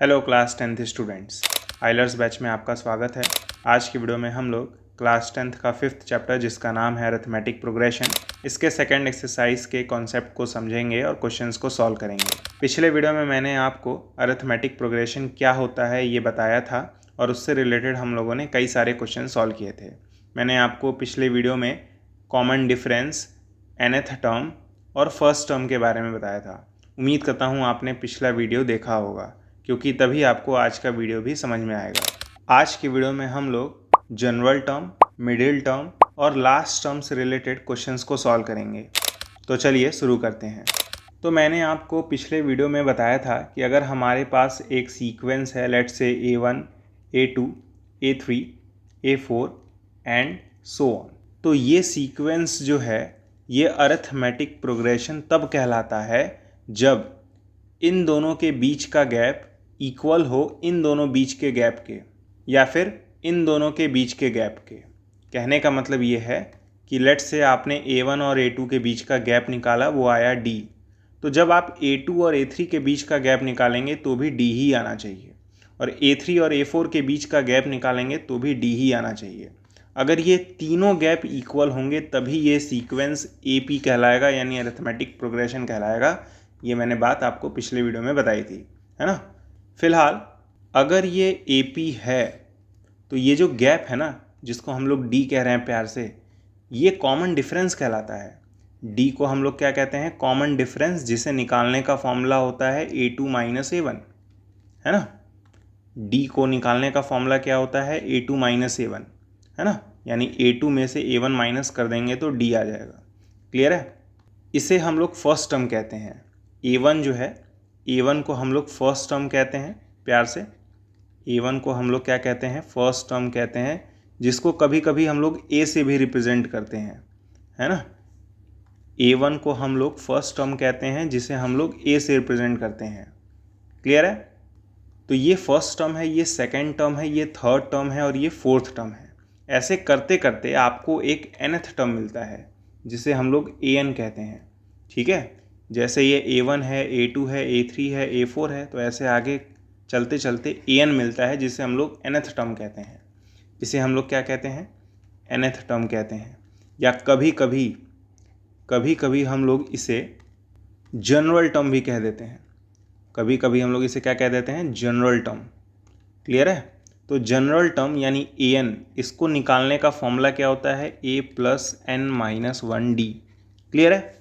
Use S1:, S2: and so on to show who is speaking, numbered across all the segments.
S1: Hello class 10th students, Euler's batch में आपका स्वागत है। आज की वीडियो में हम लोग क्लास 10th का 5th चैप्टर जिसका नाम है अरिथमेटिक प्रोग्रेशन, इसके सेकंड एक्सरसाइज के कॉन्सेप्ट को समझेंगे और क्वेश्चंस को सॉल्व करेंगे। पिछले वीडियो में मैंने आपको अरिथमेटिक प्रोग्रेशन क्या होता है ये बताया था और उससे रिलेटेड हम लोगों ने कई सारे क्वेश्चन सॉल्व किए थे। मैंने आपको पिछले वीडियो में कॉमन डिफरेंस, nth टर्म और फर्स्ट टर्म के बारे में बताया था। उम्मीद करता हूँ आपने पिछला वीडियो देखा होगा, क्योंकि तभी आपको आज का वीडियो भी समझ में आएगा। आज की वीडियो में हम लोग जनरल टर्म, मिडिल टर्म और लास्ट टर्म से रिलेटेड क्वेश्चंस को सॉल्व करेंगे। तो चलिए शुरू करते हैं। तो मैंने आपको पिछले वीडियो में बताया था कि अगर हमारे पास एक सीक्वेंस है, let's say A1, A2, A3, A4 and so on, तो ये सीक्वेंस जो है ये अरिथमेटिक प्रोग्रेशन तब कहलाता है जब इन दोनों के बीच का गैप इक्वल हो इन दोनों बीच के गैप के, या फिर इन दोनों के बीच के गैप के। कहने का मतलब ये है कि लेट्स से आपने A1 और A2 के बीच का गैप निकाला, वो आया D। तो जब आप A2 और A3 के बीच का गैप निकालेंगे तो भी D ही आना चाहिए, और A3 और A4 के बीच का गैप निकालेंगे तो भी D ही आना चाहिए। अगर ये तीनों गैप इक्वल होंगे तभी ये सीक्वेंस AP कहलाएगा, यानी अरिथमेटिक प्रोग्रेशन कहलाएगा। ये मैंने बात आपको पिछले वीडियो में बताई थी, है ना। फिलहाल अगर ये AP है तो ये जो गैप है ना, जिसको हम लोग D कह रहे हैं प्यार से, ये कॉमन डिफरेंस कहलाता है। D को हम लोग क्या कहते हैं? कॉमन डिफरेंस, जिसे निकालने का फॉर्मूला होता है A2 माइनस A1, है ना। D को निकालने का फॉर्मूला क्या होता है? A2 माइनस A1, है ना। यानी A2 में से A1 माइनस कर देंगे तो D आ जाएगा। क्लियर है? इसे हम लोग फर्स्ट टर्म कहते हैं। A1 जो है, A1 को हम लोग फर्स्ट टर्म कहते हैं प्यार से। A1 को हम लोग क्या कहते हैं? फर्स्ट टर्म कहते हैं, जिसको कभी कभी हम लोग A से भी रिप्रेजेंट करते हैं, है ना। A1 को हम लोग फर्स्ट टर्म कहते हैं, जिसे हम लोग A से रिप्रेजेंट करते हैं। क्लियर है? तो ये फर्स्ट टर्म है, ये सेकेंड टर्म है, ये थर्ड टर्म है और ये फोर्थ टर्म है। ऐसे करते करते आपको एक nth टर्म मिलता है, जिसे हम लोग An कहते हैं। ठीक है, जैसे ये A1 है, A2 है, A3 है, A4 है, तो ऐसे आगे चलते चलते An मिलता है, जिसे हम लोग nth टर्म कहते हैं। इसे हम लोग क्या कहते हैं? nth टर्म कहते हैं, या कभी कभी हम लोग इसे जनरल टर्म भी कह देते हैं। कभी कभी हम लोग इसे क्या कह देते हैं? General term. क्लियर है? तो जनरल टर्म यानी An, इसको निकालने का फॉर्मूला क्या होता है? A plus n minus 1D। Clear है?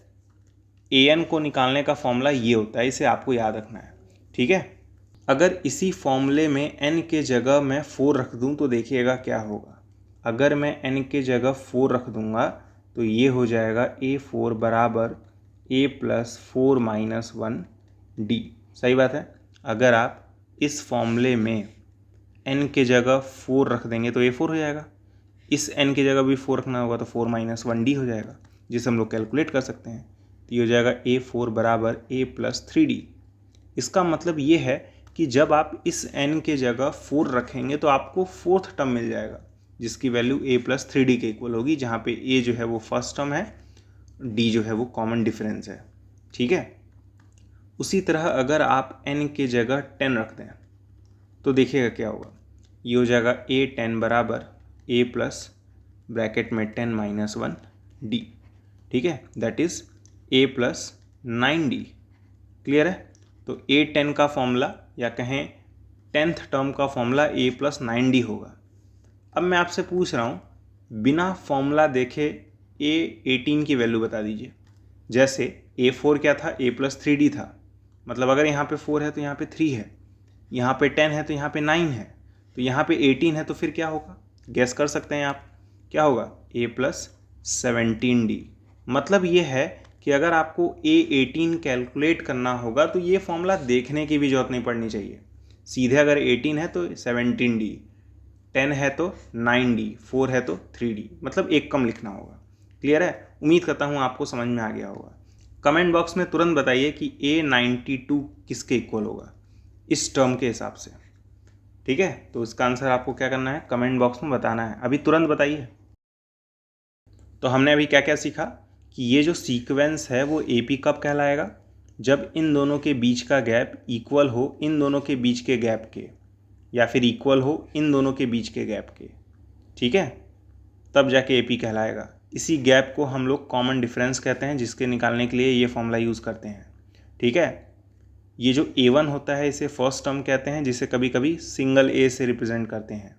S1: An को निकालने का फॉर्मूला ये होता है, इसे आपको याद रखना है। ठीक है, अगर इसी फॉर्मूले में n के जगह मैं 4 रख दूं तो देखिएगा क्या होगा। अगर मैं n के जगह 4 रख दूंगा तो ये हो जाएगा A4 बराबर A प्लस 4 माइनस 1D। सही बात है। अगर आप इस फॉर्मूले में n के जगह 4 रख देंगे तो A4 हो जाएगा। इस n की जगह भी 4 रखना होगा तो 4 माइनस 1D हो जाएगा, जिसे हम लोग कैलकुलेट कर सकते हैं। तो ये हो जाएगा A4 बराबर A प्लस 3D। इसका मतलब ये है कि जब आप इस n के जगह 4 रखेंगे तो आपको फोर्थ टर्म मिल जाएगा, जिसकी वैल्यू A प्लस 3D के इक्वल होगी, जहाँ पे A जो है वो फर्स्ट टर्म है, D जो है वो कॉमन डिफरेंस है। ठीक है, उसी तरह अगर आप n के जगह 10 रख दें तो देखिएगा क्या होगा। ये हो जाएगा A10 बराबर A प्लस ब्रैकेट में 10 माइनस 1D। ठीक है, that is A plus 9D। Clear है? तो A10 का फॉर्मूला, या कहें 10th टर्म का फॉर्मूला A प्लस 9D होगा। अब मैं आपसे पूछ रहा हूँ, बिना फॉर्मूला देखे A18 की वैल्यू बता दीजिए। जैसे A4 क्या था? A प्लस 3D था। मतलब अगर यहाँ पे 4 है तो यहाँ पे 3 है, यहाँ पे 10 है तो यहाँ पे 9 है, तो यहाँ पे 18 है, तो फिर क्या होगा? गैस कर सकते हैं आप, क्या होगा? A plus 17D। मतलब ये है कि अगर आपको A18 कैलकुलेट करना होगा तो ये फॉर्मूला देखने की भी जरूरत नहीं पड़नी चाहिए। सीधे अगर 18 है तो 17D, 10 है तो 9D, 4 है तो 3D, मतलब एक कम लिखना होगा। क्लियर है? उम्मीद करता हूँ आपको समझ में आ गया होगा। कमेंट बॉक्स में तुरंत बताइए कि A92 किसके इक्वल होगा इस टर्म के हिसाब से। ठीक है, तो इसका आंसर आपको क्या करना है? कमेंट बॉक्स में बताना है। अभी तुरंत बताइए। तो हमने अभी क्या क्या सीखा कि ये जो सीक्वेंस है वो AP कब कहलाएगा? जब इन दोनों के बीच का गैप इक्वल हो इन दोनों के बीच के गैप के, या फिर इक्वल हो इन दोनों के बीच के गैप के, ठीक है, तब जाके AP कहलाएगा। इसी गैप को हम लोग कॉमन डिफरेंस कहते हैं, जिसके निकालने के लिए ये फॉर्मूला यूज़ करते हैं, ठीक है। ये जो A1 होता है इसे फर्स्ट टर्म कहते हैं, जिसे कभी कभी सिंगल A से रिप्रेजेंट करते हैं।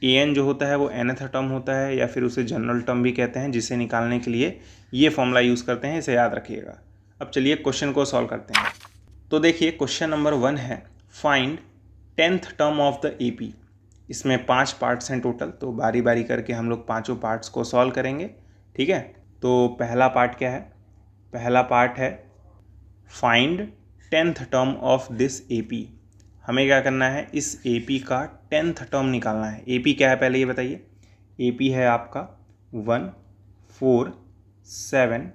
S1: AN जो होता है वो nth टर्म होता है, या फिर उसे जनरल टर्म भी कहते हैं, जिसे निकालने के लिए ये फॉर्मूला यूज़ करते हैं, इसे याद रखिएगा। अब चलिए क्वेश्चन को सॉल्व करते हैं। तो देखिए क्वेश्चन नंबर 1 है, find 10th term of the AP। इसमें 5 पार्ट्स हैं टोटल, तो बारी बारी करके हम लोग पाँचों पार्ट्स को सॉल्व करेंगे, ठीक है। तो पहला पार्ट क्या है, पहला पार्ट है find 10th term of this AP। हमें क्या करना है, इस AP का 10th टर्म निकालना है। AP क्या है पहले ये बताइए। AP है आपका 1 4 7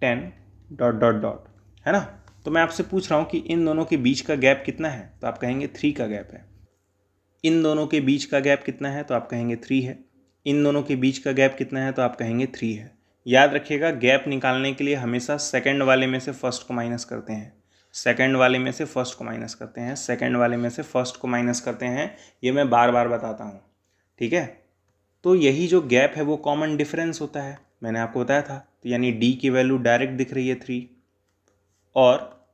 S1: 10 डॉट डॉट डॉट, है ना। तो मैं आपसे पूछ रहा हूँ कि इन दोनों के बीच का गैप कितना है, तो आप कहेंगे 3 का गैप है। इन दोनों के बीच का गैप कितना है, तो आप कहेंगे 3 है। इन दोनों के बीच का गैप कितना है, तो आप कहेंगे 3 है। याद रखिएगा, गैप निकालने के लिए हमेशा सेकंड वाले में से फर्स्ट को माइनस करते हैं, सेकंड वाले में से फर्स्ट को माइनस करते हैं, सेकंड वाले में से फर्स्ट को माइनस करते हैं। ये मैं बार बार बताता हूँ, ठीक है। तो यही जो गैप है वो कॉमन डिफरेंस होता है, मैंने आपको बताया था। तो यानी D की वैल्यू डायरेक्ट दिख रही है 3, और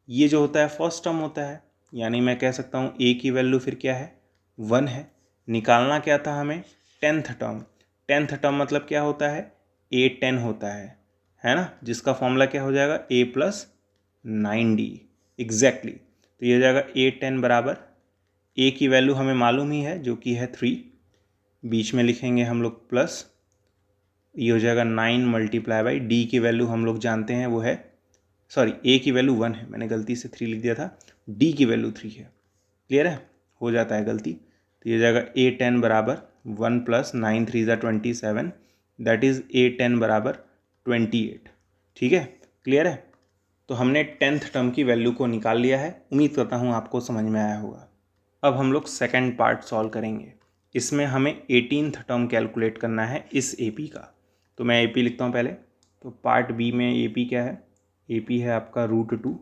S1: ये जो होता है फर्स्ट टर्म होता है, यानी मैं कह सकता हूँ A की वैल्यू फिर क्या है, 1 है। निकालना क्या था हमें, 10th टर्म। 10th टर्म मतलब क्या होता है, A10 होता है ना, जिसका फॉर्मूला क्या हो जाएगा, A + 9D एग्जैक्टली। तो ये हो जाएगा A10 बराबर, A की वैल्यू हमें मालूम ही है जो कि है 3, बीच में लिखेंगे हम लोग प्लस, ये हो जाएगा 9 × D की वैल्यू हम लोग जानते हैं वो है, सॉरी A की वैल्यू 1 है, मैंने गलती से 3 लिख दिया था, D की वैल्यू 3 है। क्लियर है, हो जाता है गलती। तो ये जाएगा A10 बराबर 1 + 9 3 = 27, दैट इज़ A10 बराबर 28, ठीक है। क्लियर है, तो हमने 10th टर्म की वैल्यू को निकाल लिया है। उम्मीद करता हूँ आपको समझ में आया होगा। अब हम लोग सेकेंड पार्ट सॉल्व करेंगे। इसमें हमें 18th टर्म कैलकुलेट करना है इस AP का। तो मैं AP लिखता हूँ पहले। तो पार्ट B में AP क्या है, AP है आपका √2,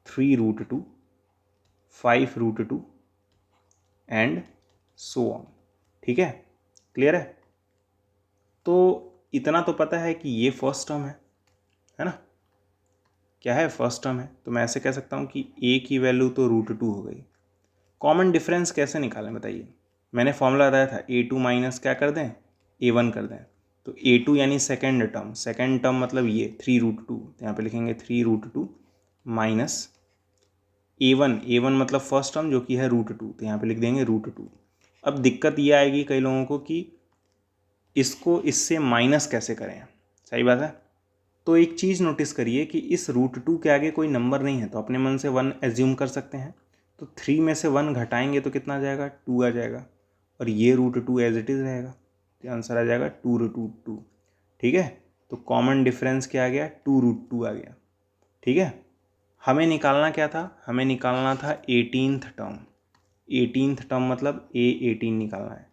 S1: 3√2, 5√2 एंड सो ऑन, ठीक है। क्लियर है, तो इतना तो पता है कि ये फर्स्ट टर्म है ना, क्या है, फर्स्ट टर्म है। तो मैं ऐसे कह सकता हूँ कि A की वैल्यू तो √2 हो गई। कॉमन डिफरेंस कैसे निकालें बताइए, मैंने फॉर्मूला बताया था, A2 माइनस क्या कर दें, A1 कर दें। तो A2 यानी सेकेंड टर्म, सेकेंड टर्म मतलब ये 3√2, तो यहाँ पे लिखेंगे 3√2 माइनस A1 मतलब फर्स्ट टर्म जो कि है √2, तो यहाँ पे लिख देंगे √2। अब दिक्कत ये आएगी कई लोगों को कि इसको इससे माइनस कैसे करें, सही बात है। तो एक चीज़ नोटिस करिए कि इस √2 के आगे कोई नंबर नहीं है, तो अपने मन से 1 एज्यूम कर सकते हैं। तो 3 में से 1 घटाएंगे तो कितना आ जाएगा, 2 आ जाएगा, और ये √2 एज इट इज़ रहेगा, तो आंसर आ जाएगा 2√2, ठीक है। तो कॉमन डिफरेंस क्या आ गया, 2√2 आ गया, ठीक है। हमें निकालना क्या था, हमें निकालना था 18th टर्म। 18th टर्म मतलब A18 निकालना है।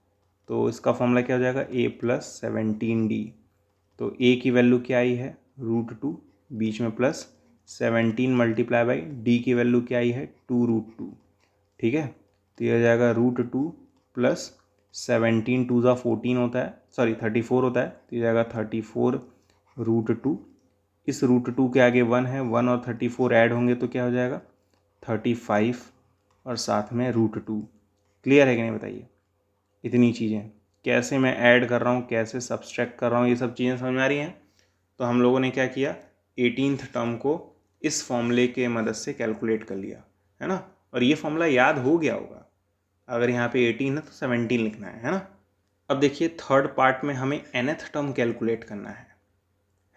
S1: तो इसका फॉर्मूला क्या हो जाएगा, A + 17D। तो A की वैल्यू क्या आई है, √2, बीच में प्लस 17 × D की वैल्यू क्या आई है, 2√2, ठीक है। तो ये हो जाएगा √2 + 17 2 ज़ा 14 होता है, सॉरी 34 होता है, तो ये जाएगा 34√2। इस √2 के आगे 1 है, 1 और 34 ऐड होंगे तो क्या हो जाएगा 35, और साथ में √2। क्लियर है कि नहीं बताइए। इतनी चीज़ें कैसे मैं ऐड कर रहा हूँ, कैसे सब्सट्रैक्ट कर रहा हूँ, ये सब चीज़ें समझ में आ रही हैं। तो हम लोगों ने क्या किया, 18th टर्म को इस फॉर्मूले के मदद से कैलकुलेट कर लिया, है ना। और ये फॉर्मूला याद हो गया होगा, अगर यहाँ पे 18 है तो 17 लिखना है ना। अब देखिए थर्ड पार्ट में हमें nth टर्म कैलकुलेट करना है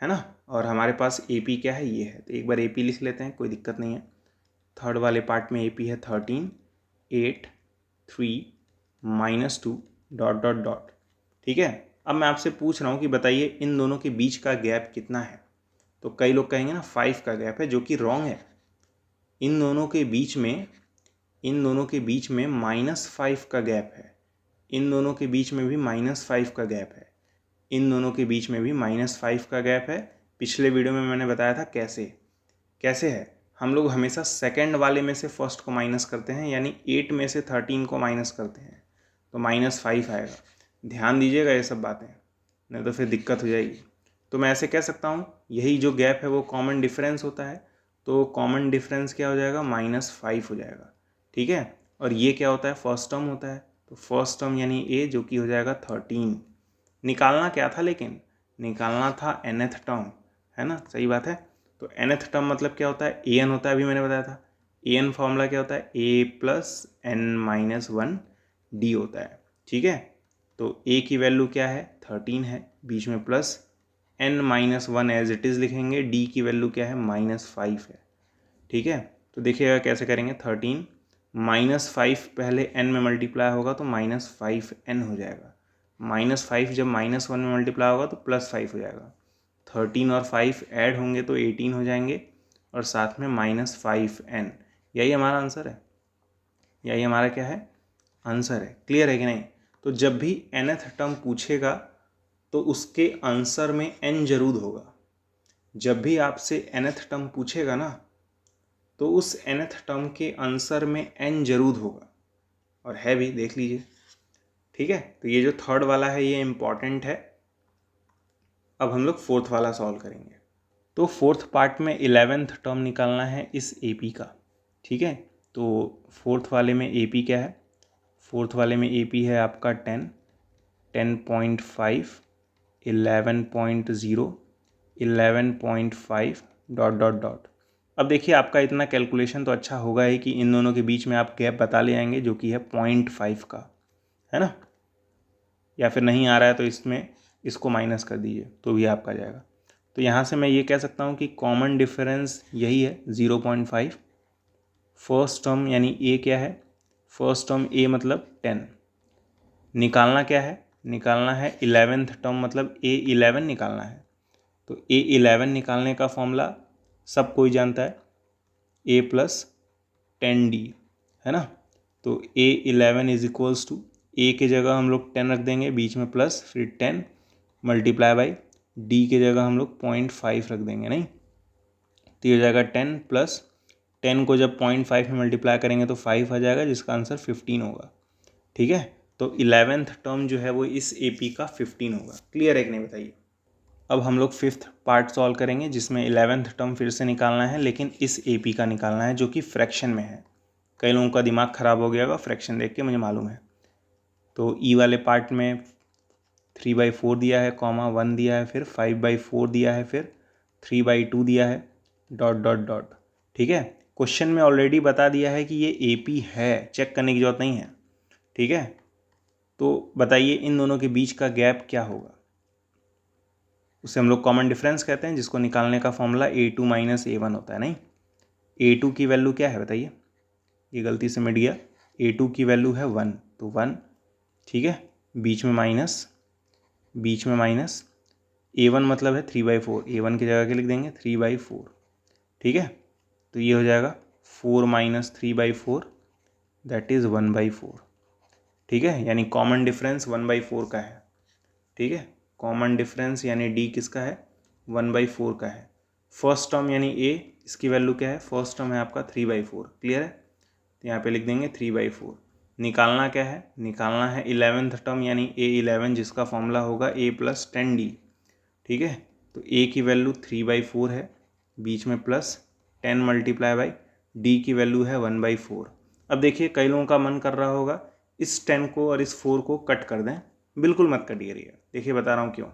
S1: ना। और हमारे पास AP क्या है, ये है, तो एक बार AP लिख लेते हैं, कोई दिक्कत नहीं है। थर्ड वाले पार्ट में AP है 13 8 3 -2 डॉट डॉट डॉट, ठीक है। अब मैं आपसे पूछ रहा हूँ कि बताइए इन दोनों के बीच का गैप कितना है। तो कई लोग कहेंगे ना 5 का गैप है, जो कि रॉन्ग है। इन दोनों के बीच में -5 का गैप है, इन दोनों के बीच में भी -5 का गैप है, इन दोनों के बीच में भी -5 का गैप है। पिछले वीडियो में मैंने बताया था कैसे कैसे है, हम लोग हमेशा सेकंड वाले में से फर्स्ट को माइनस करते हैं, यानी 8 में से 13 को माइनस करते हैं तो -5 आएगा। ध्यान दीजिएगा ये सब बातें, नहीं तो फिर दिक्कत हो जाएगी। तो मैं ऐसे कह सकता हूँ यही जो गैप है वो कॉमन डिफरेंस होता है, तो कॉमन डिफरेंस क्या हो जाएगा, -5 हो जाएगा। ठीक है, और ये क्या होता है, फर्स्ट टर्म होता है, तो फर्स्ट टर्म यानी ए, जो कि हो जाएगा 13। निकालना क्या था, लेकिन निकालना था nth टर्म, है ना, सही बात है। तो nth टर्म मतलब क्या होता है, an होता है, अभी मैंने बताया था। an फॉर्मूला क्या होता है, a + n - 1 d होता है। ठीक है, तो a की वैल्यू क्या है, 13 है, बीच में plus, n - 1 as it is लिखेंगे, d की वैल्यू क्या है, -5 है। ठीक है, तो देखिएगा कैसे करेंगे, 13 -5 पहले n में मल्टीप्लाई होगा तो -5n हो जाएगा, -5 जब -1 में मल्टीप्लाई होगा तो +5 हो जाएगा, 13 और 5 ऐड होंगे तो 18 हो जाएंगे, और साथ में -5n। यही हमारा आंसर है, यही हमारा क्या है, आंसर है। क्लियर है कि नहीं। तो जब भी nth टर्म पूछेगा तो उसके आंसर में n जरूर होगा। जब भी आपसे nth टर्म पूछेगा ना, तो उस nth टर्म के आंसर में n जरूर होगा, और है भी, देख लीजिए। ठीक है, तो ये जो थर्ड वाला है ये इम्पॉर्टेंट है। अब हम लोग फोर्थ वाला सॉल्व करेंगे। तो फोर्थ पार्ट में 11th टर्म निकालना है इस AP का। ठीक है, तो फोर्थ वाले में AP क्या है, फोर्थ वाले में AP है आपका 10, 10.5, 11.0, 11.5 ... अब देखिए आपका इतना कैलकुलेशन तो अच्छा होगा ही कि इन दोनों के बीच में आप गैप बता ले आएंगे जो कि है 0.5 का, है ना। या फिर नहीं आ रहा है तो इसमें इसको माइनस कर दीजिए तो भी आपका जाएगा। तो यहाँ से मैं ये कह सकता हूँ कि कॉमन डिफरेंस यही है 0.5। फर्स्ट टर्म यानी ए क्या है, फर्स्ट टर्म ए मतलब 10। निकालना क्या है, निकालना है 11th टर्म मतलब A11 निकालना है। तो A11 निकालने का फॉर्मूला सब कोई जानता है, A + 10d, है ना। तो A11 = A के जगह हम लोग 10 रख देंगे, बीच में प्लस, फिर 10 × d के जगह हम लोग 0.5 रख देंगे, नहीं तो ये हो जाएगा 10 + 10 को जब 0.5 में मल्टीप्लाई करेंगे तो 5 आ जाएगा, जिसका आंसर 15 होगा। ठीक है, तो 11th टर्म जो है वो इस AP का 15 होगा। क्लियर है कि नहीं, बताइए। अब हम लोग फिफ्थ पार्ट सॉल्व करेंगे जिसमें 11th टर्म फिर से निकालना है, लेकिन इस AP का निकालना है जो कि फ्रैक्शन में है। कई लोगों का दिमाग ख़राब हो गया होगा फ्रैक्शन देख के, मुझे मालूम है। तो E वाले पार्ट में 3/4 दिया है, कॉमा 1 दिया है, फिर 5/4 दिया है, फिर 3/2 दिया है, ... ठीक है, क्वेश्चन में ऑलरेडी बता दिया है कि ये AP है, चेक करने की जरूरत नहीं है। ठीक है, तो बताइए इन दोनों के बीच का गैप क्या होगा, उसे हम लोग कॉमन डिफरेंस कहते हैं, जिसको निकालने का फॉर्मूला A2 - A1 होता है। नहीं, A2 की वैल्यू क्या है बताइए, ये गलती से मिट गया। A2 की वैल्यू है 1, तो 1, ठीक है, बीच में माइनस, बीच में माइनस, A1 मतलब है 3/4, A1 की जगह के लिख देंगे 3/4। ठीक है, तो ये हो जाएगा 4 - 3/4 दैट इज़ 1/4। ठीक है, यानी कॉमन डिफरेंस 1/4 का है। ठीक है, कॉमन डिफरेंस यानी D किसका है, 1/4 का है। फर्स्ट टर्म यानी A, इसकी वैल्यू क्या है, फर्स्ट टर्म है आपका 3/4। क्लियर है, तो यहाँ पे लिख देंगे 3/4। निकालना क्या है, निकालना है 11th टर्म यानी A11, जिसका फॉर्मूला होगा A + 10d। ठीक है, तो A की वैल्यू 3/4 है, बीच में प्लस, 10 × D की वैल्यू है 1/4। अब देखिए कई लोगों का मन कर रहा होगा इस 10 को और इस 4 को कट कर दें, बिल्कुल मत कटिएगा। देखिए बता रहा हूँ क्यों।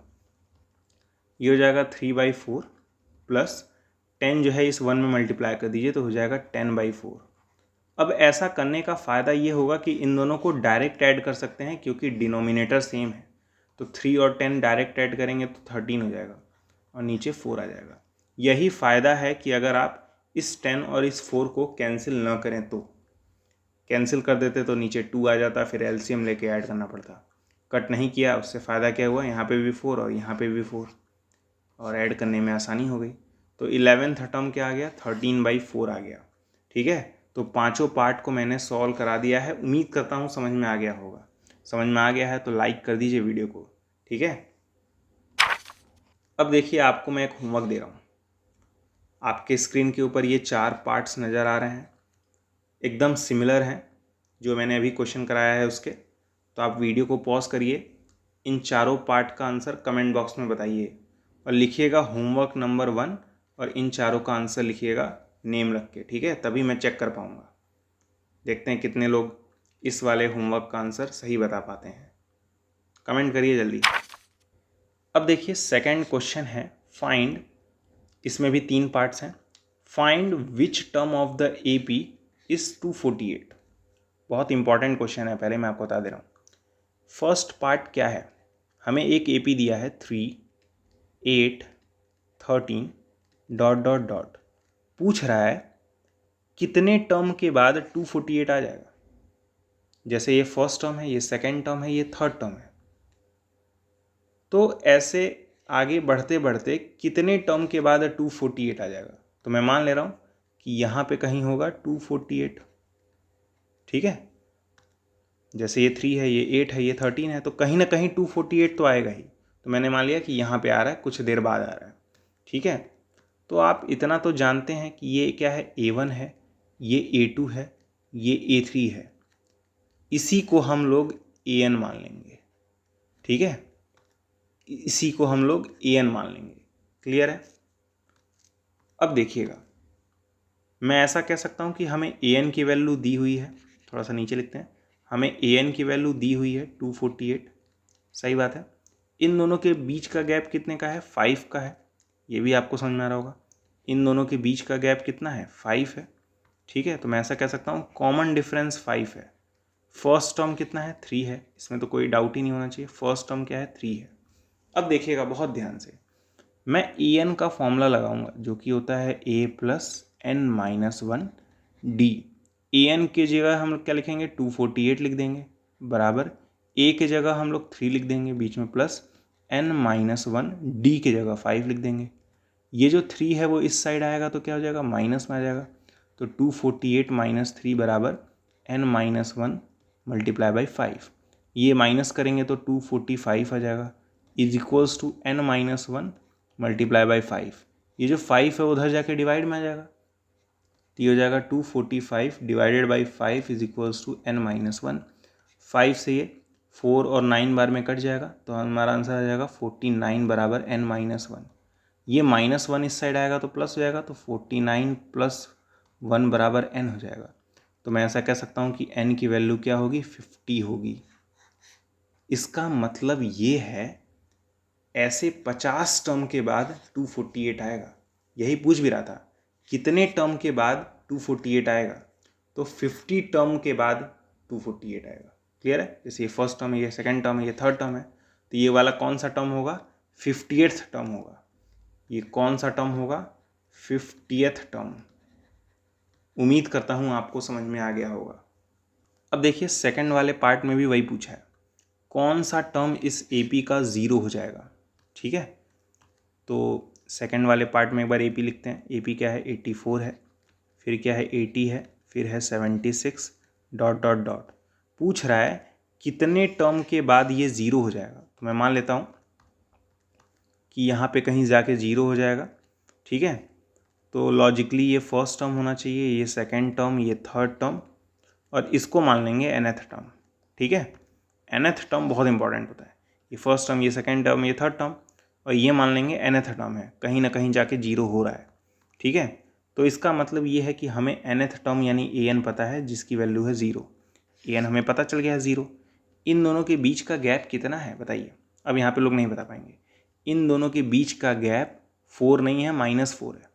S1: ये हो जाएगा 3/4 प्लस 10 जो है इस 1 में मल्टीप्लाई कर दीजिए तो हो जाएगा 10/4। अब ऐसा करने का फ़ायदा ये होगा कि इन दोनों को डायरेक्ट ऐड कर सकते हैं क्योंकि डिनोमिनेटर सेम है। तो 3 और 10 डायरेक्ट ऐड करेंगे तो 13 हो जाएगा और नीचे 4 आ जाएगा। यही फ़ायदा है कि अगर आप इस 10 और इस 4 को कैंसिल ना करें, तो कैंसिल कर देते तो नीचे 2 आ जाता, फिर एलसीएम लेके ऐड करना पड़ता। कट नहीं किया, उससे फ़ायदा क्या हुआ, यहाँ पे भी 4 और यहाँ पे भी 4, और ऐड करने में आसानी हो गई। तो 11th टर्म क्या आ गया, 13/4 आ गया। ठीक है, तो पांचों पार्ट को मैंने सॉल्व करा दिया है। उम्मीद करता हूँ समझ में आ गया होगा। समझ में आ गया है तो लाइक कर दीजिए वीडियो को। ठीक है, अब देखिए आपको मैं एक होमवर्क दे रहा हूँ। आपके स्क्रीन के ऊपर ये 4 पार्ट्स नज़र आ रहे हैं, एकदम सिमिलर हैं जो मैंने अभी क्वेश्चन कराया है उसके। तो आप वीडियो को पॉज करिए, इन चारों पार्ट का आंसर कमेंट बॉक्स में बताइए और लिखिएगा होमवर्क नंबर 1 और इन चारों का आंसर लिखिएगा नेम रख के, ठीक है? तभी मैं चेक कर पाऊँगा। देखते हैं कितने लोग इस वाले होमवर्क का आंसर सही बता पाते हैं। कमेंट करिए जल्दी। अब देखिए सेकंड क्वेश्चन है फाइंड, इसमें भी 3 पार्ट्स हैं। Find which term of the AP is 248। बहुत इंपॉर्टेंट क्वेश्चन है, पहले मैं आपको बता दे रहा हूँ। फर्स्ट पार्ट क्या है, हमें एक AP दिया है 3, 8, 13 डॉट डॉट डॉट, पूछ रहा है कितने टर्म के बाद 248 आ जाएगा। जैसे ये फर्स्ट टर्म है, ये सेकंड टर्म है, ये थर्ड टर्म है, तो ऐसे आगे बढ़ते बढ़ते कितने टर्म के बाद 248 आ जाएगा। तो मैं मान ले रहा हूँ कि यहाँ पे कहीं होगा 248, ठीक है? जैसे ये 3 है, ये 8 है, ये 13 है, तो कहीं ना कहीं 248 तो आएगा ही। तो मैंने मान लिया कि यहाँ पे आ रहा है, कुछ देर बाद आ रहा है, ठीक है? तो आप इतना तो जानते हैं कि ये क्या है, A1 है, ये A2 है, ये A3 है। इसी को हम लोग AN मान लेंगे, ठीक है? इसी को हम लोग AN मान लेंगे। क्लियर है? अब देखिएगा, मैं ऐसा कह सकता हूँ कि हमें AN की वैल्यू दी हुई है, थोड़ा सा नीचे लिखते हैं, हमें AN की वैल्यू दी हुई है 248, सही बात है। इन दोनों के बीच का गैप कितने का है, 5 का है, ये भी आपको समझ में आ रहा होगा। इन दोनों के बीच का गैप कितना है, 5 है, ठीक है? तो मैं ऐसा कह सकता हूँ कॉमन डिफरेंस 5 है। फर्स्ट टर्म कितना है, 3 है, इसमें तो कोई डाउट ही नहीं होना चाहिए। फर्स्ट टर्म क्या है, 3 है। अब देखिएगा बहुत ध्यान से, मैं AN का फॉर्मूला लगाऊंगा जो कि होता है A + n-1 D। AN की जगह हम लोग क्या लिखेंगे, 248 लिख देंगे, बराबर A की जगह हम लोग 3 लिख देंगे, बीच में प्लस n-1 D की जगह 5 लिख देंगे। ये जो 3 है वो इस साइड आएगा तो क्या हो जाएगा, माइनस में आ जाएगा। तो 248 - 3 बराबर n-1 × 5। ये माइनस करेंगे तो 245 आ जाएगा, इज इक्वल्स टू n-1 × 5। ये जो 5 है उधर जाके डिवाइड में आ जाएगा, तो ये हो जाएगा 245 / 5 इज इक्वल्स टू n-1। 5 से ये 4 और 9 बार में कट जाएगा, तो हमारा आंसर आ जाएगा 49 बराबर n-1। ये -1 इस साइड आएगा तो प्लस हो जाएगा, तो 49 + 1 बराबर n हो जाएगा। तो मैं ऐसा कह सकता हूँ कि n की वैल्यू क्या होगी, 50 होगी। इसका मतलब ये है ऐसे 50 टर्म के बाद 248 आएगा। यही पूछ भी रहा था, कितने टर्म के बाद 248 आएगा, तो 50 टर्म के बाद 248 आएगा। क्लियर है? जैसे ये फर्स्ट टर्म है, ये सेकंड टर्म है, ये थर्ड टर्म है, तो ये वाला कौन सा टर्म होगा, 50th टर्म होगा। ये कौन सा टर्म होगा, 50th टर्म। उम्मीद करता हूँ आपको समझ में आ गया होगा। अब देखिए सेकंड वाले पार्ट में भी वही पूछा है, कौन सा टर्म इस AP का 0 हो जाएगा, ठीक है? तो सेकंड वाले पार्ट में एक बार AP लिखते हैं। AP क्या है, 84 है, फिर क्या है 80 है, फिर है 76 डॉट डॉट डॉट। पूछ रहा है कितने टर्म के बाद ये 0 हो जाएगा। तो मैं मान लेता हूँ कि यहाँ पे कहीं जाके 0 हो जाएगा, ठीक है? तो लॉजिकली ये फर्स्ट टर्म होना चाहिए, ये सेकंड टर्म, ये थर्ड टर्म, और इसको मान लेंगे nth टर्म, ठीक है? nth टर्म बहुत इंपॉर्टेंट होता है। ये फर्स्ट टर्म, ये सेकंड टर्म, ये थर्ड टर्म, और ये मान लेंगे nth टर्म है, कहीं ना कहीं जाके 0 हो रहा है, ठीक है? तो इसका मतलब ये है कि हमें nth टर्म यानी AN पता है जिसकी वैल्यू है 0। AN हमें पता चल गया है 0। इन दोनों के बीच का गैप कितना है बताइए। अब यहाँ पे लोग नहीं बता पाएंगे। इन दोनों के बीच का गैप 4 नहीं है, -4 है।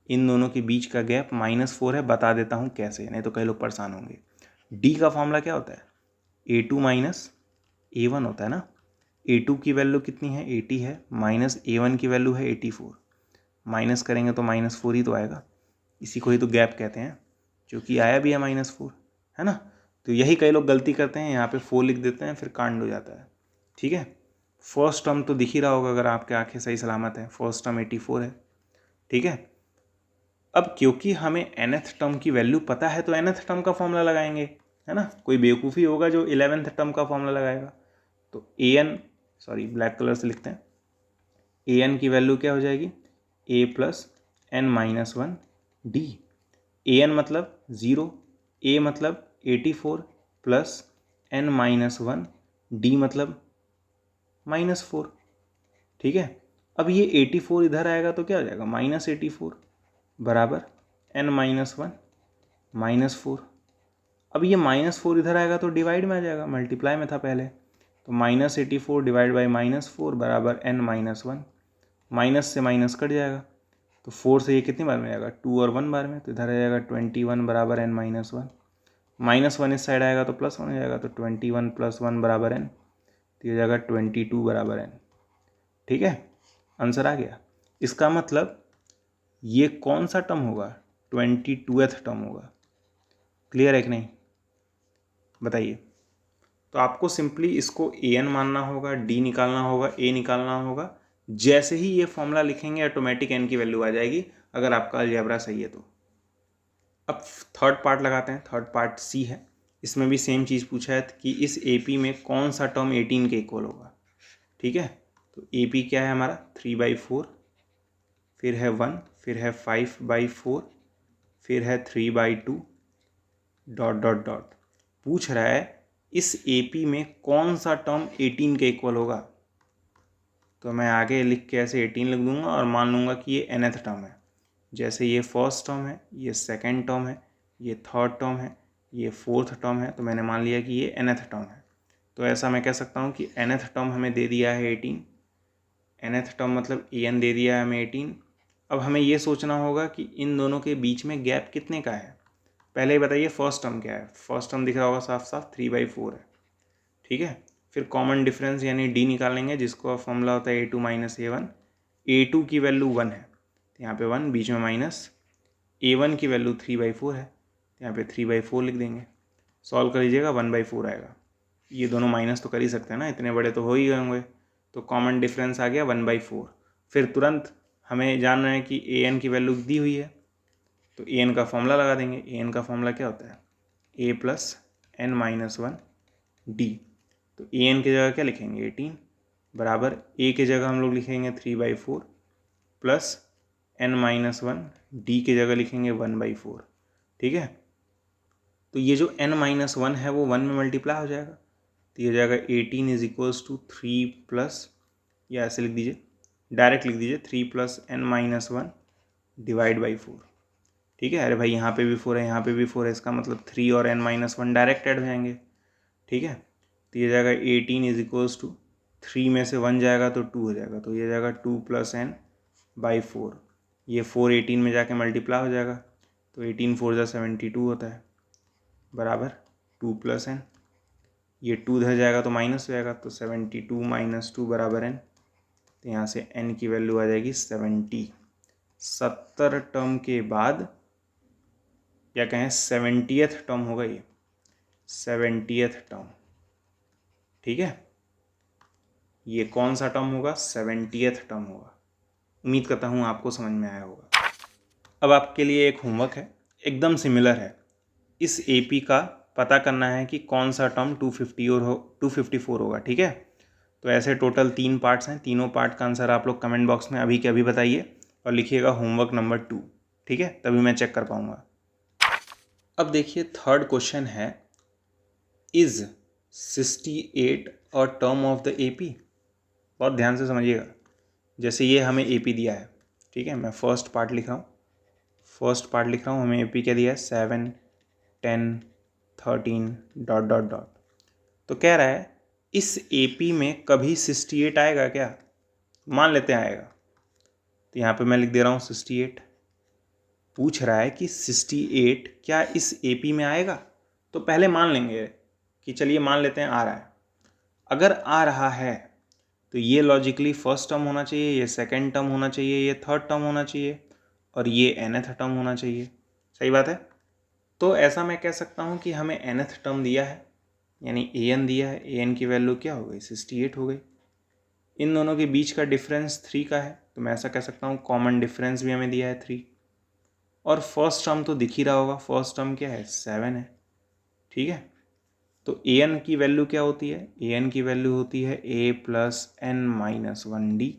S1: इन दोनों के बीच का गैप -4 है। बता देता हूँ कैसे, नहीं तो कई लोग परेशान होंगे। D का फॉर्मूला क्या होता है, A2 - A1 होता है ना। A2 की वैल्यू कितनी है, 80 है, माइनस A1 की वैल्यू है 84। माइनस करेंगे तो -4 ही तो आएगा। इसी को ही तो गैप कहते हैं, क्योंकि आया भी है -4, है ना। तो यही कई लोग गलती करते हैं, यहाँ पे 4 लिख देते हैं, फिर कांड हो जाता है, ठीक है। फर्स्ट टर्म तो दिख ही रहा होगा अगर आपके आंखें सही सलामत है। फर्स्ट टर्म 84 है, ठीक है। अब क्योंकि हमें nth टर्म की वैल्यू पता है तो nth टर्म का फॉर्मूला लगाएंगे, है ना। कोई बेवकूफ़ी होगा जो 11th टर्म का फॉर्मूला लगाएगा। तो ब्लैक कलर से लिखते हैं, an की वैल्यू क्या हो जाएगी, A + n minus one D. A N मतलब 0, ए मतलब 84 plus n minus one, D मतलब -4। ठीक है, अब ये 84 इधर आएगा तो क्या हो जाएगा, -84 बराबर एन माइनस वन -4। अब ये -4 इधर आएगा तो डिवाइड में आ जाएगा, मल्टीप्लाई में था पहले, तो -84 डिवाइड बाई -4 बराबर एन माइनस वन। माइनस से माइनस कट जाएगा, तो 4 से ये कितनी बार में आएगा, 2 और 1 बार में, तो इधर आ जाएगा 21 बराबर एन माइनस वन। -1 इस साइड आएगा तो +1 हो जाएगा, तो 21 + 1 बराबर एन, तो ये जाएगा 22 बराबर एन। ठीक है, आंसर आ गया। इसका मतलब ये कौन सा टर्म होगा, 22th टर्म होगा। क्लियर है कि नहीं, बताइए। तो आपको सिंपली इसको ए एन मानना होगा, डी निकालना होगा, ए निकालना होगा। जैसे ही ये फॉर्मूला लिखेंगे ऑटोमेटिक एन की वैल्यू आ जाएगी, अगर आपका अलजेब्रा सही है तो। अब थर्ड पार्ट लगाते हैं, थर्ड पार्ट सी है। इसमें भी सेम चीज़ पूछा है कि इस ए पी में कौन सा टर्म 18 के इक्वल होगा। ठीक है, तो ए पी क्या है हमारा, 3/4, फिर है 1, फिर है 5/4, फिर है 3/2 ... पूछ रहा है इस ए पी में कौन सा टर्म 18 के इक्वल होगा। तो मैं आगे लिख के ऐसे 18 लिख दूंगा और मान लूँगा कि ये nth टर्म है। जैसे ये फर्स्ट टर्म है, ये सेकंड टर्म है, ये थर्ड टर्म है, ये फोर्थ टर्म है, तो मैंने मान लिया कि ये nth टर्म है। तो ऐसा मैं कह सकता हूँ कि nth टर्म हमें दे दिया है 18, nth टर्म मतलब an दे दिया है हमें 18। अब हमें ये सोचना होगा कि इन दोनों के बीच में गैप कितने का है। पहले ही बताइए फर्स्ट टर्म क्या है, फर्स्ट टर्म दिख रहा होगा साफ साफ, 3/4 है। ठीक है, फिर कॉमन डिफरेंस यानी डी निकालेंगे, जिसको फॉर्मूला होता है A2 - A1। A2 की वैल्यू 1 है, तो यहाँ पे 1, बीच में माइनस। A1 की वैल्यू 3/4 है, तो यहाँ पे 3/4 लिख देंगे। सॉल्व कर लीजिएगा, 1/4 आएगा। ये दोनों माइनस तो कर ही सकते हैं ना, इतने बड़े तो हो ही गए होंगे। तो कॉमन डिफरेंस आ गया 1/4। फिर तुरंत हमें जानना है कि an की वैल्यू दी हुई है, तो an का फॉर्मूला लगा देंगे। an का फॉर्मूला क्या होता है, a + n - 1 d। तो an की जगह क्या लिखेंगे, 18 बराबर a की जगह हम लोग लिखेंगे 3/4 प्लस n - 1, d की जगह लिखेंगे 1/4। ठीक है, तो ये जो n - 1 है वो 1 में मल्टीप्लाई हो जाएगा, तो ये जाएगा 18 = 3 प्लस, या ऐसे लिख दीजिए, डायरेक्ट लिख दीजिए 3 + n - 1 डिवाइड बाई 4। ठीक है, अरे भाई यहाँ पे भी 4 है, यहाँ पे भी 4 है, इसका मतलब 3 और n - 1 डायरेक्ट ऐड हो जाएंगे। ठीक है, तो ये जाएगा 18 = 3 में से 1 जाएगा तो 2 हो जाएगा, तो ये जाएगा 2 + n/4। ये 4 18 में जाके मल्टीप्लाई हो जाएगा, तो 18 4 × 72 होता है, बराबर 2 + n। ये 2 इधर जाएगा तो माइनस हो जाएगा, तो 72 - 2 बराबर n। तो यहाँ से n की वैल्यू आ जाएगी 70। 70 टर्म के बाद, या कहें 70th टर्म होगा ये, 70th टर्म। ठीक है, ये कौन सा टर्म होगा, 70th टर्म होगा। उम्मीद करता हूँ आपको समझ में आया होगा। अब आपके लिए एक होमवर्क है, एकदम सिमिलर है। इस एपी का पता करना है कि कौन सा टर्म 254 होगा। ठीक है, तो ऐसे टोटल 3 पार्ट्स हैं, तीनों पार्ट का आंसर आप लोग कमेंट बॉक्स में अभी के अभी बताइए और लिखिएगा होमवर्क नंबर 2। ठीक है, तभी मैं चेक कर पाऊँगा। अब देखिए थर्ड क्वेश्चन है, इज 68 और टर्म ऑफ द एपी। बहुत ध्यान से समझिएगा। जैसे ये हमें एपी दिया है, ठीक है, मैं फर्स्ट पार्ट लिख रहा हूँ, हमें एपी क्या दिया है, 7 10 13 ... तो कह रहा है इस एपी में कभी 68 आएगा क्या। मान लेते हैं आएगा, तो यहाँ पे मैं लिख दे रहा हूँ 68। पूछ रहा है कि 68 क्या इस एपी में आएगा, तो पहले मान लेंगे कि चलिए मान लेते हैं आ रहा है। अगर आ रहा है तो ये लॉजिकली फर्स्ट टर्म होना चाहिए, ये सेकंड टर्म होना चाहिए, ये थर्ड टर्म होना चाहिए, और ये nth टर्म होना चाहिए। सही बात है। तो ऐसा मैं कह सकता हूँ कि हमें nth टर्म दिया है, यानी an दिया है, an की वैल्यू क्या हो गई, 68 हो गई। इन दोनों के बीच का डिफरेंस 3 का है, तो मैं ऐसा कह सकता हूँ कॉमन डिफरेंस भी हमें दिया है 3। और फर्स्ट टर्म तो दिख ही रहा होगा, फर्स्ट टर्म क्या है, 7 है। ठीक है, तो an की वैल्यू क्या होती है, an की वैल्यू होती है a + n - 1d।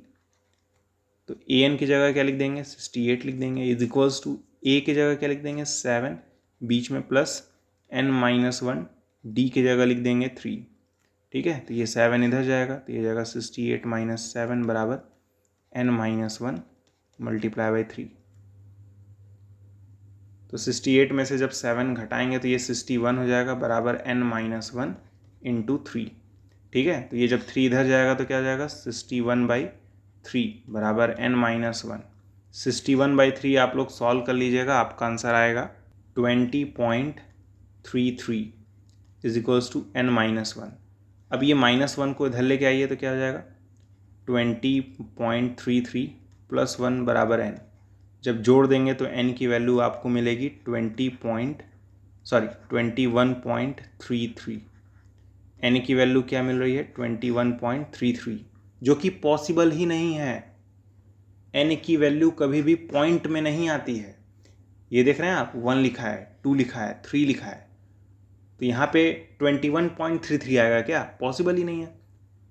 S1: तो ए एन की जगह क्या लिख देंगे 68 लिख देंगे, इज इक्वल्स टू ए की जगह क्या लिख देंगे 7, बीच में प्लस n-1, डी की जगह लिख देंगे 3। ठीक है, तो ये 7 इधर जाएगा तो ये जाएगा 68 माइनस 7 बराबर n-1 मल्टीप्लाई बाई 3। तो 68 में से जब 7 घटाएंगे तो ये 61 हो जाएगा बराबर n-1 इंटू 3। ठीक है, तो ये जब 3 इधर जाएगा तो क्या हो जाएगा 61/3 बराबर n-1। 61/3 आप लोग सॉल्व कर लीजिएगा, आपका आंसर आएगा 20.33 इज इक्वल्स टू n-1। अब ये -1 को इधर लेके आइए तो क्या हो जाएगा 20.33 + 1 बराबर n। जब जोड़ देंगे तो n की वैल्यू आपको मिलेगी 21.33। n की वैल्यू क्या मिल रही है 21.33, जो कि पॉसिबल ही नहीं है। n की वैल्यू कभी भी पॉइंट में नहीं आती है। ये देख रहे हैं आप 1 लिखा है, 2 लिखा है, 3 लिखा है, तो यहाँ पे 21.33 आएगा क्या? पॉसिबल ही नहीं है।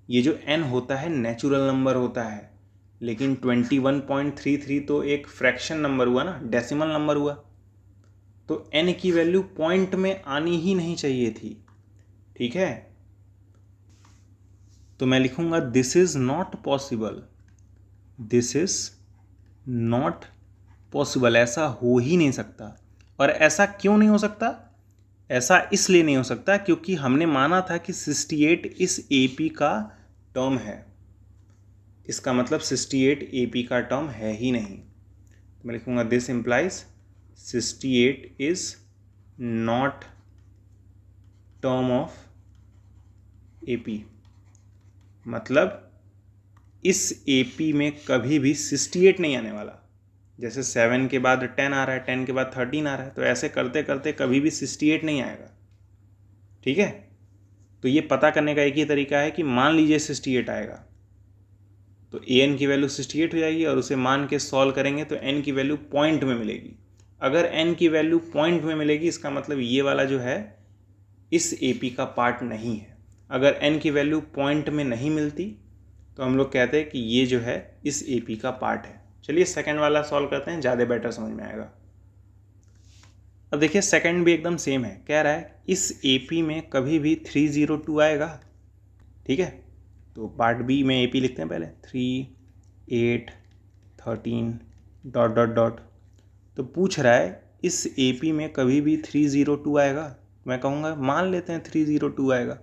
S1: ये जो n होता है नेचुरल नंबर होता है, लेकिन 21.33 तो एक फ्रैक्शन नंबर हुआ ना, डेसिमल नंबर हुआ, तो n की वैल्यू पॉइंट में आनी ही नहीं चाहिए थी। ठीक है, तो मैं लिखूंगा this is not possible, this is not possible, ऐसा हो ही नहीं सकता। और ऐसा क्यों नहीं हो सकता? ऐसा इसलिए नहीं हो सकता क्योंकि हमने माना था कि 68 इस AP का टर्म है। इसका मतलब 68 AP का टर्म है ही नहीं। तो मैं लिखूंगा this implies 68 is not term of AP। मतलब इस AP में कभी भी 68 नहीं आने वाला। जैसे 7 के बाद 10 आ रहा है, 10 के बाद 13 आ रहा है, तो ऐसे करते करते कभी भी 68 नहीं आएगा। ठीक है, तो ये पता करने का एक ही तरीका है कि मान लीजिए 68 आएगा तो an की वैल्यू 68 हो जाएगी और उसे मान के सॉल्व करेंगे तो n की वैल्यू पॉइंट में मिलेगी। अगर n की वैल्यू पॉइंट में मिलेगी इसका मतलब ये वाला जो है इस AP का पार्ट नहीं है। अगर n की वैल्यू पॉइंट में नहीं मिलती तो हम लोग कहते हैं कि ये जो है इस AP का पार्ट है। चलिए सेकंड वाला सॉल्व करते हैं, ज़्यादा बेटर समझ में आएगा। अब देखिए सेकंड भी एकदम सेम है, कह रहा है इस AP में कभी भी 302 आएगा। ठीक है, तो पार्ट बी में AP लिखते हैं पहले 3, 8, 13 डॉट डॉट डॉट। तो पूछ रहा है इस AP में कभी भी 302 आएगा। मैं कहूँगा मान लेते हैं 302 आएगा,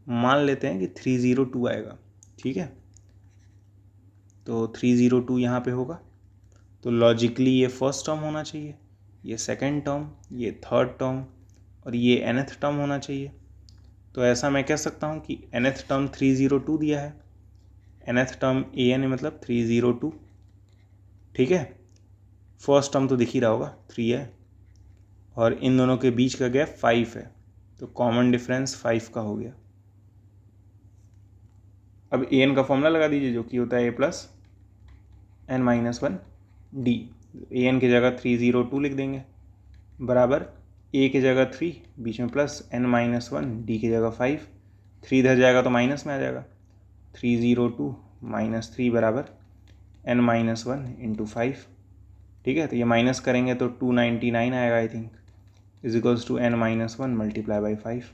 S1: मान लेते हैं कि 302 आएगा। ठीक है, तो 302 यहाँ पे होगा, तो लॉजिकली ये फर्स्ट टर्म होना चाहिए, ये सेकंड टर्म, ये थर्ड टर्म और ये nth टर्म होना चाहिए। तो ऐसा मैं कह सकता हूँ कि nth टर्म 302 दिया है, nth टर्म an मतलब 302। ठीक है, फर्स्ट टर्म तो दिख ही रहा होगा 3 है और इन दोनों के बीच का गैप 5 है, तो कॉमन डिफरेंस 5 का हो गया। अब an का फॉर्मूला लगा दीजिए जो कि होता है a + n-1 d। an की जगह 302 लिख देंगे बराबर a की जगह 3, बीच में प्लस n-1, d की जगह 5। 3 इधर जाएगा तो माइनस में आ जाएगा, 302 - 3 बराबर n-1 इंटू 5। ठीक है, तो ये माइनस करेंगे तो 299 आएगा I think, is equals to n-1 multiply by 5।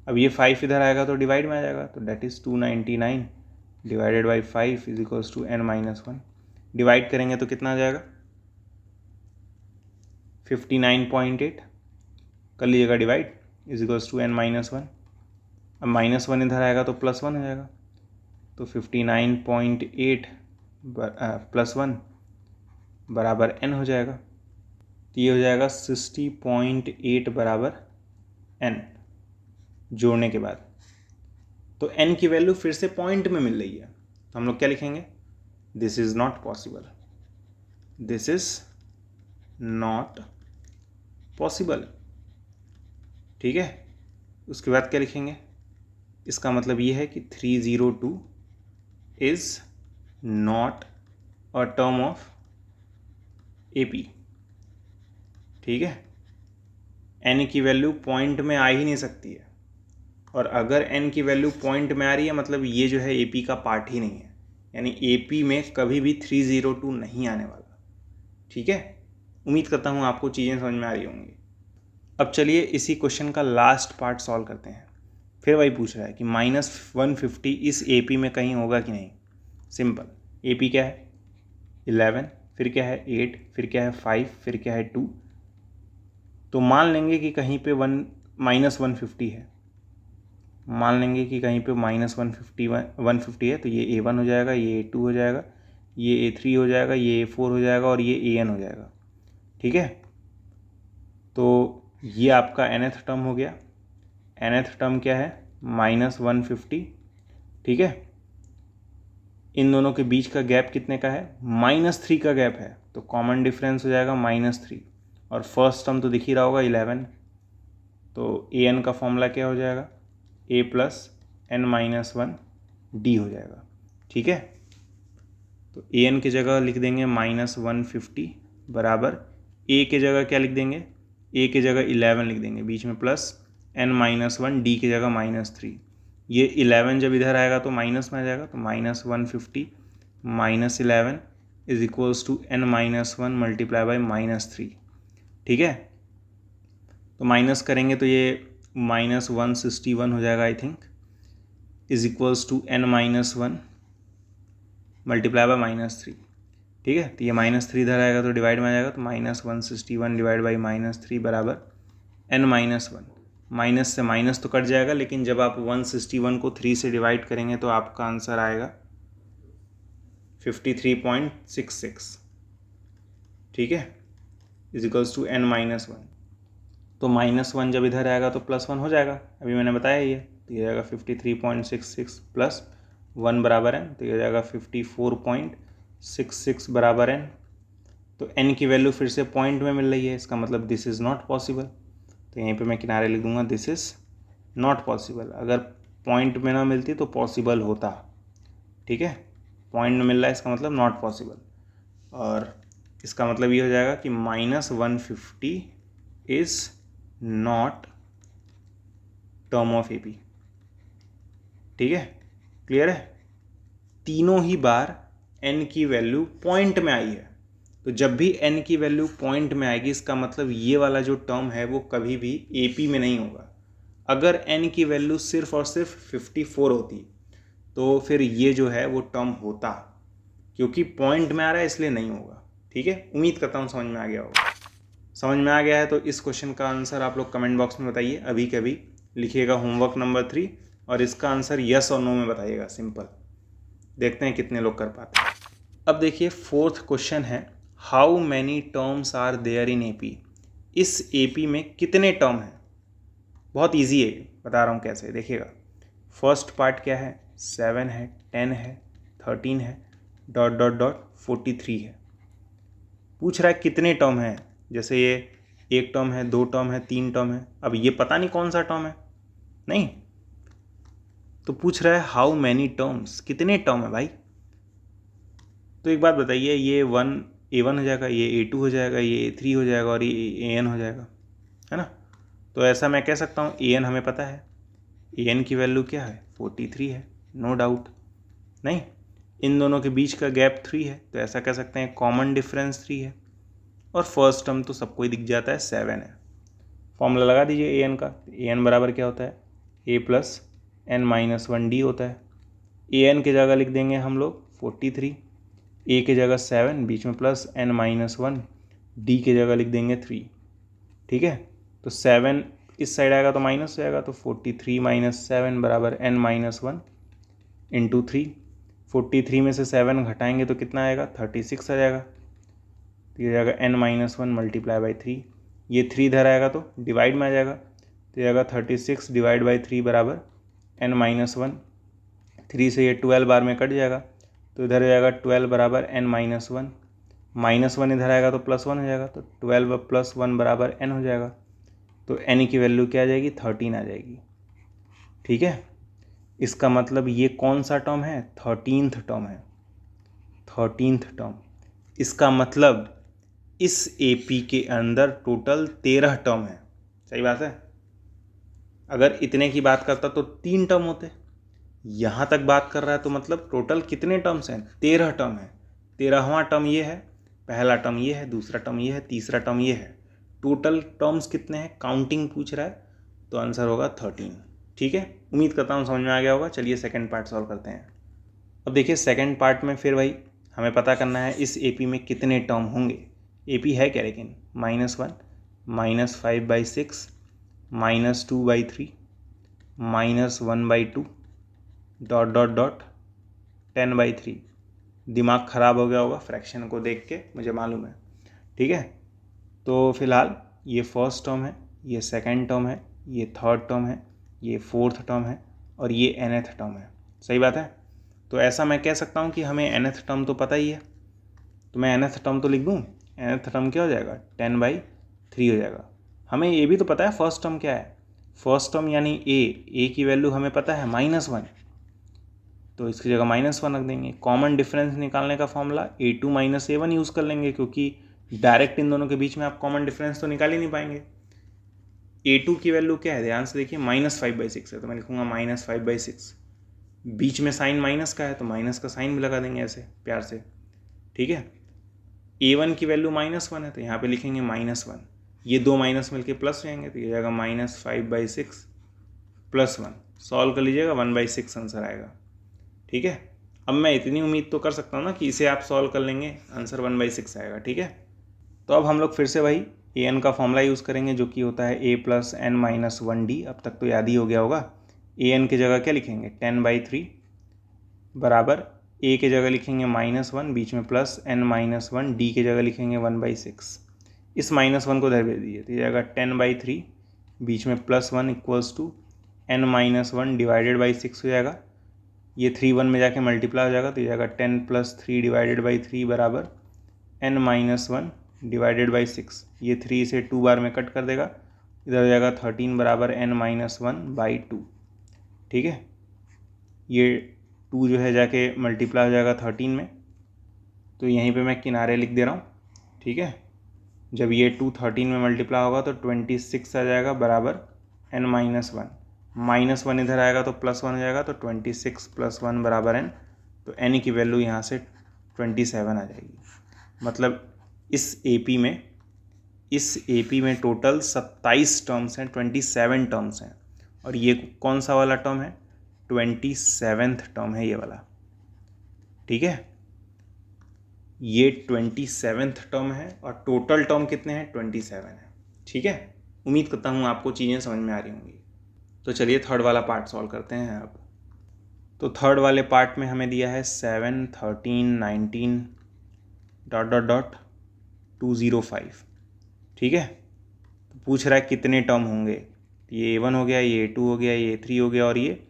S1: अब ये 5 इधर आएगा तो डिवाइड में आ जाएगा, तो that is 299 divided by 5 is equals to n-1। Divide करेंगे तो कितना आ जाएगा 59.8, कर लीजिएगा divide, is equals to n-1। अब -1 इधर आएगा तो +1 हो जाएगा, तो 59.8 + 1 बराबर n हो जाएगा। तो ये हो जाएगा 60.8 बराबर n जोड़ने के बाद। तो n की वैल्यू फिर से पॉइंट में मिल रही है, तो हम लोग क्या लिखेंगे this is not possible, this is not possible. ठीक है, उसके बाद क्या लिखेंगे, इसका मतलब ये है कि 302 is not a term of AP। ठीक है, n की वैल्यू पॉइंट में आ ही नहीं सकती है, और अगर n की वैल्यू पॉइंट में आ रही है मतलब ये जो है AP का पार्ट ही नहीं है। यानी AP में कभी भी 302 नहीं आने वाला। ठीक है, उम्मीद करता हूँ आपको चीज़ें समझ में आ रही होंगी। अब चलिए इसी क्वेश्चन का लास्ट पार्ट सॉल्व करते हैं। फिर वही पूछ रहा है कि -150 इस AP में कहीं होगा कि नहीं। सिंपल, AP क्या है 11, फिर क्या है 8, फिर क्या है 5, फिर क्या है 2। तो मान लेंगे कि कहीं पे -150 है, मान लेंगे कि कहीं पे -150 है, तो ये A1 हो जाएगा, ये A2 हो जाएगा, ये A3 हो जाएगा, ये A4 हो जाएगा और ये AN हो जाएगा। ठीक है, तो ये आपका nth टर्म हो गया। nth टर्म क्या है -150। ठीक है, इन दोनों के बीच का गैप कितने का है -3 का गैप है, तो कॉमन डिफरेंस हो जाएगा -3। और फर्स्ट टर्म तो दिख ही रहा होगा 11, तो AN का फॉर्मूला क्या हो जाएगा A + n-1 D हो जाएगा। ठीक है, तो AN की जगह लिख देंगे -150 बराबर A की जगह क्या लिख देंगे, A की जगह 11 लिख देंगे, बीच में प्लस n-1 D की जगह -3। ये 11 जब इधर आएगा तो माइनस में आ जाएगा, तो -150 -11 is equals to n-1 multiply by -3। ठीक है, तो माइनस करेंगे तो ये -161 हो जाएगा I think, is equals to n-1 multiply by -3। ठीक है, तो ये -3 इधर आएगा तो डिवाइड में आ जाएगा, तो -161 डिवाइड बाई -3 बराबर n-1। माइनस से माइनस तो कट जाएगा, लेकिन जब आप 161 को 3 से डिवाइड करेंगे तो आपका आंसर आएगा 53.66। ठीक है, इज इक्वल्स टू n-1। तो -1 जब इधर आएगा तो +1 हो जाएगा, अभी मैंने बताया ये, तो ये जाएगा 53.66 प्लस 1 बराबर n, तो ये जाएगा 54.66 बराबर n। तो n की वैल्यू फिर से पॉइंट में मिल रही है, इसका मतलब दिस इज़ नॉट पॉसिबल। तो यहीं पे मैं किनारे लिख दूंगा दिस इज़ नॉट पॉसिबल। अगर पॉइंट में ना मिलती तो पॉसिबल होता। ठीक है, पॉइंट में मिल रहा है, इसका मतलब नॉट पॉसिबल। और इसका मतलब ये हो जाएगा कि -150 is not term of AP। ठीक है, क्लियर है, तीनों ही बार n की वैल्यू पॉइंट में आई है। तो जब भी n की वैल्यू पॉइंट में आएगी, इसका मतलब ये वाला जो टर्म है वो कभी भी AP में नहीं होगा। अगर n की वैल्यू सिर्फ और सिर्फ 54 होती तो फिर ये जो है वो टर्म होता, क्योंकि पॉइंट में आ रहा है इसलिए नहीं होगा। ठीक है, उम्मीद करता हूँ समझ में आ गया होगा। समझ में आ गया है तो इस क्वेश्चन का आंसर आप लोग कमेंट बॉक्स में बताइए, अभी कभी लिखिएगा होमवर्क नंबर 3, और इसका आंसर यस और नो में बताइएगा। सिंपल, देखते हैं कितने लोग कर पाते हैं। अब देखिए फोर्थ क्वेश्चन है, how many terms are there in AP। इस AP में कितने टर्म हैं। बहुत ईजी है, बता रहा हूँ कैसे, देखिएगा। फर्स्ट पार्ट क्या है 7 है, 10 है, 13 है, ... 43 है। पूछ रहा है कितने टर्म हैं, जैसे ये एक टर्म है, 2 टर्म है, 3 टर्म है। अब ये पता नहीं कौन सा टर्म है, नहीं, तो पूछ रहा है हाउ मैनी टर्म्स, कितने टर्म है भाई। तो एक बात बताइए, ये A1 हो जाएगा, ये A2 हो जाएगा, ये A3 हो जाएगा और ये AN हो जाएगा, है ना। तो ऐसा मैं कह सकता हूँ AN हमें पता है, AN की वैल्यू क्या है 43 है, नो डाउट। नहीं, इन दोनों के बीच का गैप 3 है, तो ऐसा कह सकते हैं कॉमन डिफरेंस 3 है। और फर्स्ट टर्म तो सबको ही दिख जाता है 7 है। फॉर्मूला लगा दीजिए AN का, AN बराबर क्या होता है A + n-1 D होता है। AN की जगह लिख देंगे हम लोग 43, A की जगह 7, बीच में प्लस n-1, D की जगह लिख देंगे 3। ठीक है, तो 7 इस साइड आएगा तो माइनस हो जाएगा, तो 43 - 7 बराबर n-1 इंटू 3। 43 में से 7 घटाएंगे तो कितना आएगा 36 आ जाएगा, तो ये जाएगा n-1 मल्टीप्लाई बाई 3। ये 3 इधर आएगा तो डिवाइड में आ जाएगा, तो ये जाएगा 36 डिवाइड बाई 3 बराबर n-1। 3 से ये 12 बार में कट जाएगा, तो इधर हो जाएगा 12 बराबर n-1। -1 इधर आएगा तो +1 हो जाएगा, तो 12 + 1 बराबर n हो जाएगा। तो n की वैल्यू क्या आ जाएगी 13 आ जाएगी। ठीक है, इसका मतलब ये कौन सा टर्म है 13th टर्म है, 13th टर्म। इसका मतलब इस AP के अंदर टोटल 13 टर्म है। सही बात है, अगर इतने की बात करता तो 3 टर्म होते, यहाँ तक बात कर रहा है तो मतलब टोटल कितने टर्म्स हैं, 13 टर्म है। 13वां टर्म ये है, पहला टर्म ये है, दूसरा टर्म ये है, तीसरा टर्म ये है। टोटल टर्म्स कितने हैं, काउंटिंग पूछ रहा है, तो आंसर होगा 13। ठीक है, उम्मीद करता हूँ समझ में आ गया होगा। चलिए सेकंड पार्ट सॉल्व करते हैं। अब देखिए सेकंड पार्ट में फिर भाई हमें पता करना है इस एपी में कितने टर्म होंगे। एपी है क्या लेकिन, -1, -5/6, -2/3, -1/2, ... 10/3। दिमाग ख़राब हो गया होगा फ्रैक्शन को देख के, मुझे मालूम है। ठीक है, तो फिलहाल ये फर्स्ट टर्म है, ये सेकंड टर्म है, ये थर्ड टर्म है, ये फोर्थ टर्म है और ये nth टर्म है। सही बात है। तो ऐसा मैं कह सकता हूँ कि हमें nth टर्म तो पता ही है, तो मैं nth टर्म तो लिख दूँ। nth टर्म क्या हो जाएगा, 10/3 हो जाएगा। हमें ये भी तो पता है फर्स्ट टर्म क्या है। फर्स्ट टर्म यानी ए की वैल्यू हमें पता है -1, तो इसकी जगह -1 रख देंगे। कॉमन डिफरेंस निकालने का फॉर्मूला A2 - A1 यूज़ कर लेंगे, क्योंकि डायरेक्ट इन दोनों के बीच में आप कॉमन डिफरेंस तो निकाल ही नहीं पाएंगे। A2 की वैल्यू क्या है, ध्यान से देखिए, -5/6 है, तो मैं लिखूंगा -5/6। बीच में साइन माइनस का है तो माइनस का साइन भी लगा देंगे ऐसे प्यार से। ठीक है, A1 की वैल्यू -1 है तो यहाँ पे लिखेंगे -1। ये दो माइनस मिलके प्लस हो जाएंगे तो ये जाएगा -5/6 +1। सॉल्व कर लीजिएगा, 1/6 आंसर आएगा। ठीक है, अब मैं इतनी उम्मीद तो कर सकता हूँ ना कि इसे आप सॉल्व कर लेंगे, आंसर 1/6 आएगा। ठीक है, तो अब हम लोग फिर से वही an का फॉर्मूला यूज़ करेंगे जो कि होता है a + n - 1d। अब तक तो याद ही हो गया होगा। an की जगह क्या लिखेंगे, 10/3 बराबर a की जगह लिखेंगे -1, बीच में प्लस n - 1, d की जगह लिखेंगे 1/6। इस -1 को इधर भेज दीजिए तो ये जाएगा 10/3, बीच में +1 = n - 1 डिवाइडेड बाई 6 हो जाएगा। ये 3 1 में जाके मल्टीप्लाई हो जाएगा तो ये जाएगा 10 + 3 डिवाइडेड बाई 3 बराबर n - 1 डिवाइडेड बाई 6। ये 3 से 2 बार में कट कर देगा, इधर हो जाएगा 13 बराबर n - 1/2। ठीक है, ये 2 जो है जाके मल्टीप्लाई हो जाएगा 13 में, तो यहीं पे मैं किनारे लिख दे रहा हूँ। ठीक है, जब ये 2 13 में मल्टीप्लाई होगा तो 26 आ जाएगा बराबर n - 1। -1 इधर आएगा तो +1 हो जाएगा, तो 26 + 1 बराबर n। तो n की वैल्यू यहाँ से 27 आ जाएगी। मतलब इस एपी में टोटल 27 टर्म्स हैं, 27 टर्म्स हैं। और ये कौन सा वाला टर्म है, 27th टर्म है ये वाला। ठीक है, ये 27th टर्म है और टोटल टर्म कितने हैं, 27 है। ठीक है, उम्मीद करता हूँ आपको चीज़ें समझ में आ रही होंगी। तो चलिए थर्ड वाला पार्ट सॉल्व करते हैं अब। तो थर्ड वाले पार्ट में हमें दिया है 7 13 19 ... 205। ठीक है, तो पूछ रहा है कितने टर्म होंगे। ये A1 हो गया, ये A2 हो गया, ये A3 हो गया और ये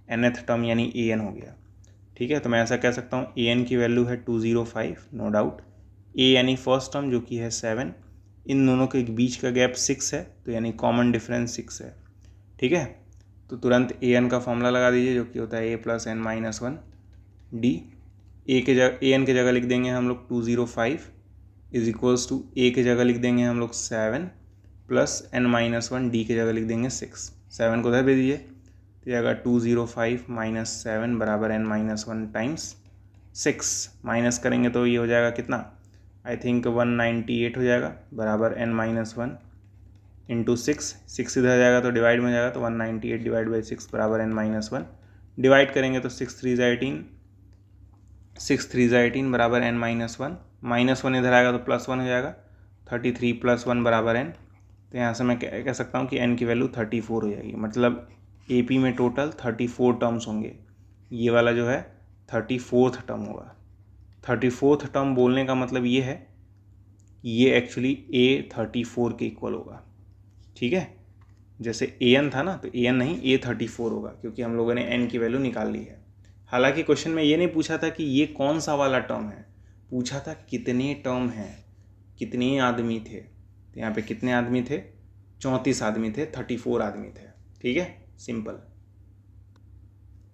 S1: nth टर्म यानी an हो गया। ठीक है, तो मैं ऐसा कह सकता हूँ an की वैल्यू है 205, नो डाउट। a यानी फर्स्ट टर्म जो कि है 7, इन दोनों के बीच का गैप 6 है, तो यानी कॉमन डिफरेंस 6 है। ठीक है, तो तुरंत an का फॉर्मूला लगा दीजिए जो कि होता है a + n - 1 d। an की जगह लिख देंगे हम लोग 205 = a की जगह लिख देंगे हम लोग 7 + n - 1, d की जगह लिख देंगे 6। 7 को उधर भेज दीजिए तो जाएगा 205 - 7 बराबर n - 1 टाइम्स 6। माइनस करेंगे तो ये हो जाएगा कितना, आई थिंक 198 हो जाएगा बराबर n - 1 इंटू 6 इधर जाएगा तो डिवाइड में हो जाएगा, तो 198 डिवाइड बाई 6 बराबर n - 1। डिवाइड करेंगे तो 6 3 × 18 बराबर n - 1। -1 इधर आएगा तो +1 हो जाएगा, 33 + 1 बराबर n। तो यहाँ से मैं कह सकता हूँ कि n की वैल्यू 34 हो जाएगी। मतलब एपी में टोटल 34 टर्म्स होंगे। ये वाला जो है 34th टर्म होगा। 34th टर्म बोलने का मतलब ये है, ये एक्चुअली A34 के इक्वल होगा। ठीक है, जैसे an था ना, तो an नहीं A34 होगा, क्योंकि हम लोगों ने n की वैल्यू निकाल ली है। हालांकि क्वेश्चन में ये नहीं पूछा था कि ये कौन सा वाला टर्म है, पूछा था कितने टर्म हैं, कितने आदमी थे। तो यहाँ पे कितने आदमी थे, 34 आदमी थे, 34 आदमी थे। ठीक है, सिंपल।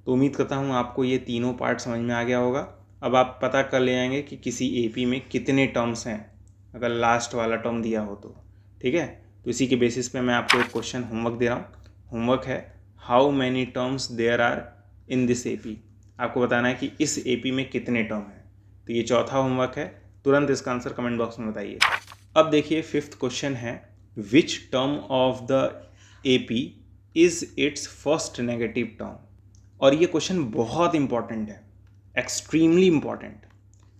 S1: तो उम्मीद करता हूँ आपको ये तीनों पार्ट समझ में आ गया होगा। अब आप पता कर ले जाएंगे कि किसी एपी में कितने टर्म्स हैं, अगर लास्ट वाला टर्म दिया हो तो। ठीक है, तो इसी के बेसिस पे मैं आपको एक क्वेश्चन होमवर्क दे रहा हूँ। होमवर्क है, how many terms there are in this AP. आपको बताना है कि इस एपी में कितने टर्म हैं। तो ये चौथा होमवर्क है, तुरंत इसका आंसर कमेंट बॉक्स में बताइए। अब देखिए फिफ्थ क्वेश्चन है, which term of the AP is it's first negative term. और ये क्वेश्चन बहुत इंपॉर्टेंट है, एक्सट्रीमली इंपॉर्टेंट।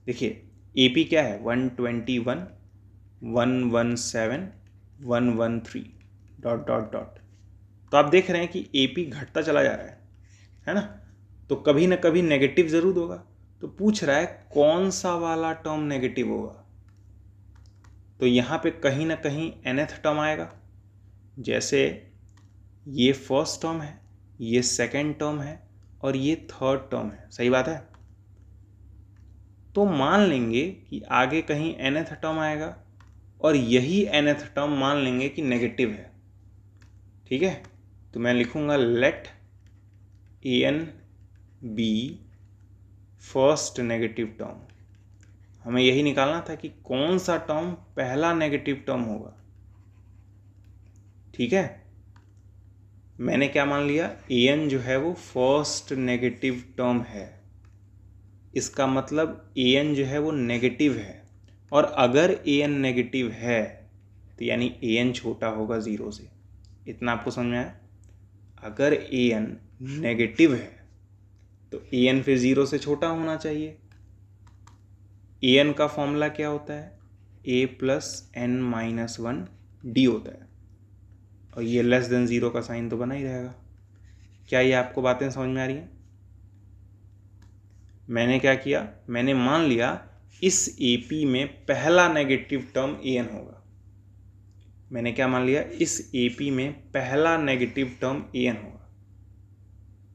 S1: देखिए एपी क्या है, 121, 117, 113 डॉट डॉट डॉट। तो आप देख रहे हैं कि एपी घटता चला जा रहा है ना। तो कभी ना कभी नेगेटिव ज़रूर होगा। तो पूछ रहा है कौन सा वाला टर्म नेगेटिव होगा। तो यहाँ पे कहीं ना कहीं nth टर्म आएगा। जैसे ये फर्स्ट टर्म है, ये सेकंड टर्म है और ये थर्ड टर्म है, सही बात है। तो मान लेंगे कि आगे कहीं nth टर्म आएगा और यही nth टर्म मान लेंगे कि नेगेटिव है। ठीक है, तो मैं लिखूंगा let an be first negative term. हमें यही निकालना था कि कौन सा टर्म पहला नेगेटिव टर्म होगा। ठीक है, मैंने क्या मान लिया, an जो है वो फर्स्ट नेगेटिव टर्म है। इसका मतलब an जो है वो नेगेटिव है, और अगर an नेगेटिव है तो यानी an छोटा होगा ज़ीरो से। इतना आपको समझ में आया। अगर an नेगेटिव है तो an फिर ज़ीरो से छोटा होना चाहिए। an का फॉर्मूला क्या होता है, a plus n minus one D होता है, और ये लेस देन ज़ीरो का साइन तो बना ही रहेगा। क्या ये आपको बातें समझ में आ रही हैं? मैंने क्या किया, मैंने मान लिया इस AP में पहला नेगेटिव टर्म an होगा। मैंने क्या मान लिया, इस AP में पहला नेगेटिव टर्म an होगा।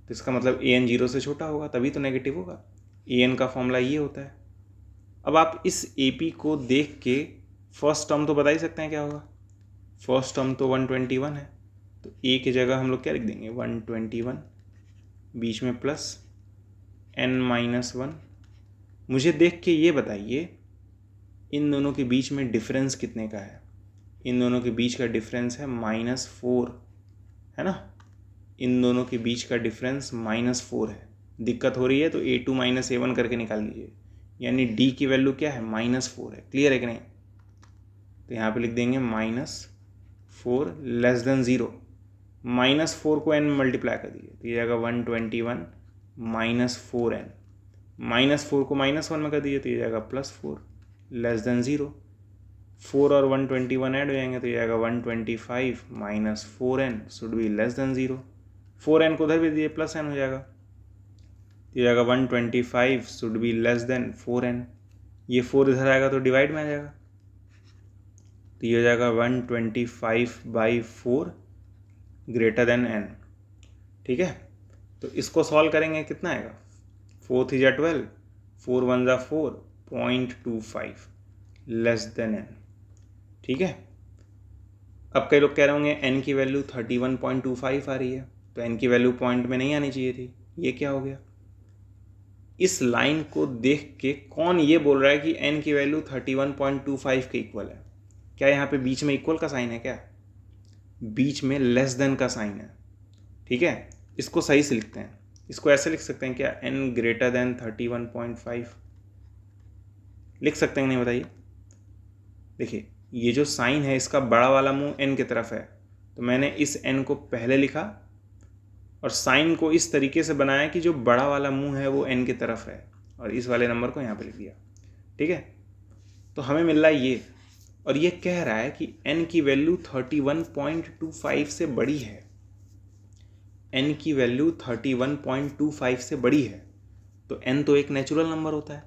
S1: तो इसका मतलब an जीरो से छोटा होगा, तभी तो नेगेटिव होगा। an का फॉर्मूला ये होता है। अब आप इस AP को देख के फर्स्ट टर्म तो बता ही सकते हैं क्या होगा। फर्स्ट टर्म तो 121 है, तो a की जगह हम लोग क्या लिख देंगे, 121, बीच में प्लस n माइनस वन। मुझे देख के ये बताइए इन दोनों के बीच में डिफरेंस कितने का है। इन दोनों के बीच का डिफरेंस है -4, है ना। इन दोनों के बीच का डिफरेंस -4 है। दिक्कत हो रही है तो a2 माइनस a1 करके निकाल लीजिए, यानी d की वैल्यू क्या है, -4 है। क्लियर है कि नहीं। तो यहाँ पे लिख देंगे -4 लेस देन ज़ीरो। -4 को n मल्टीप्लाई कर दीजिए तो ये जाएगा 121 -4n। -4 को -1 में कर दीजिए तो ये जाएगा +4 लेस देन ज़ीरो। 4 और 121 ऐड हो जाएंगे तो ये आएगा 125 minus 4n should be less than zero. 4n को उधर भी दीजिए प्लस n हो जाएगा, तो ये आएगा 125 should be less than 4n। ये 4 इधर आएगा तो डिवाइड में आ जाएगा, तो ये हो जाएगा 125/4 ग्रेटर देन n। ठीक है, तो इसको सॉल्व करेंगे कितना आएगा, 4 3 जा 12, 4 1 जा 4, 0.25 लेस देन n। ठीक है, अब कई लोग कह रहे होंगे n की वैल्यू 31.25 आ रही है, तो n की वैल्यू पॉइंट में नहीं आनी चाहिए थी, ये क्या हो गया। इस लाइन को देख के कौन ये बोल रहा है कि n की वैल्यू 31.25 के इक्वल है। क्या यहाँ पे बीच में इक्वल का साइन है क्या, बीच में लेस देन का साइन है। ठीक है, इसको सही से लिखते हैं, इसको ऐसे लिख सकते हैं क्या, n ग्रेटर देन 31.5 लिख सकते हैं नहीं, बताइए। देखिए ये जो साइन है इसका बड़ा वाला मुंह n की तरफ है, तो मैंने इस n को पहले लिखा और साइन को इस तरीके से बनाया कि जो बड़ा वाला मुंह है वो n की तरफ है, और इस वाले नंबर को यहाँ पे लिख दिया। ठीक है, तो हमें मिल रहा है ये, और ये कह रहा है कि n की वैल्यू 31.25 से बड़ी है। n की वैल्यू 31.25 से बड़ी है, तो n तो एक नेचुरल नंबर होता है,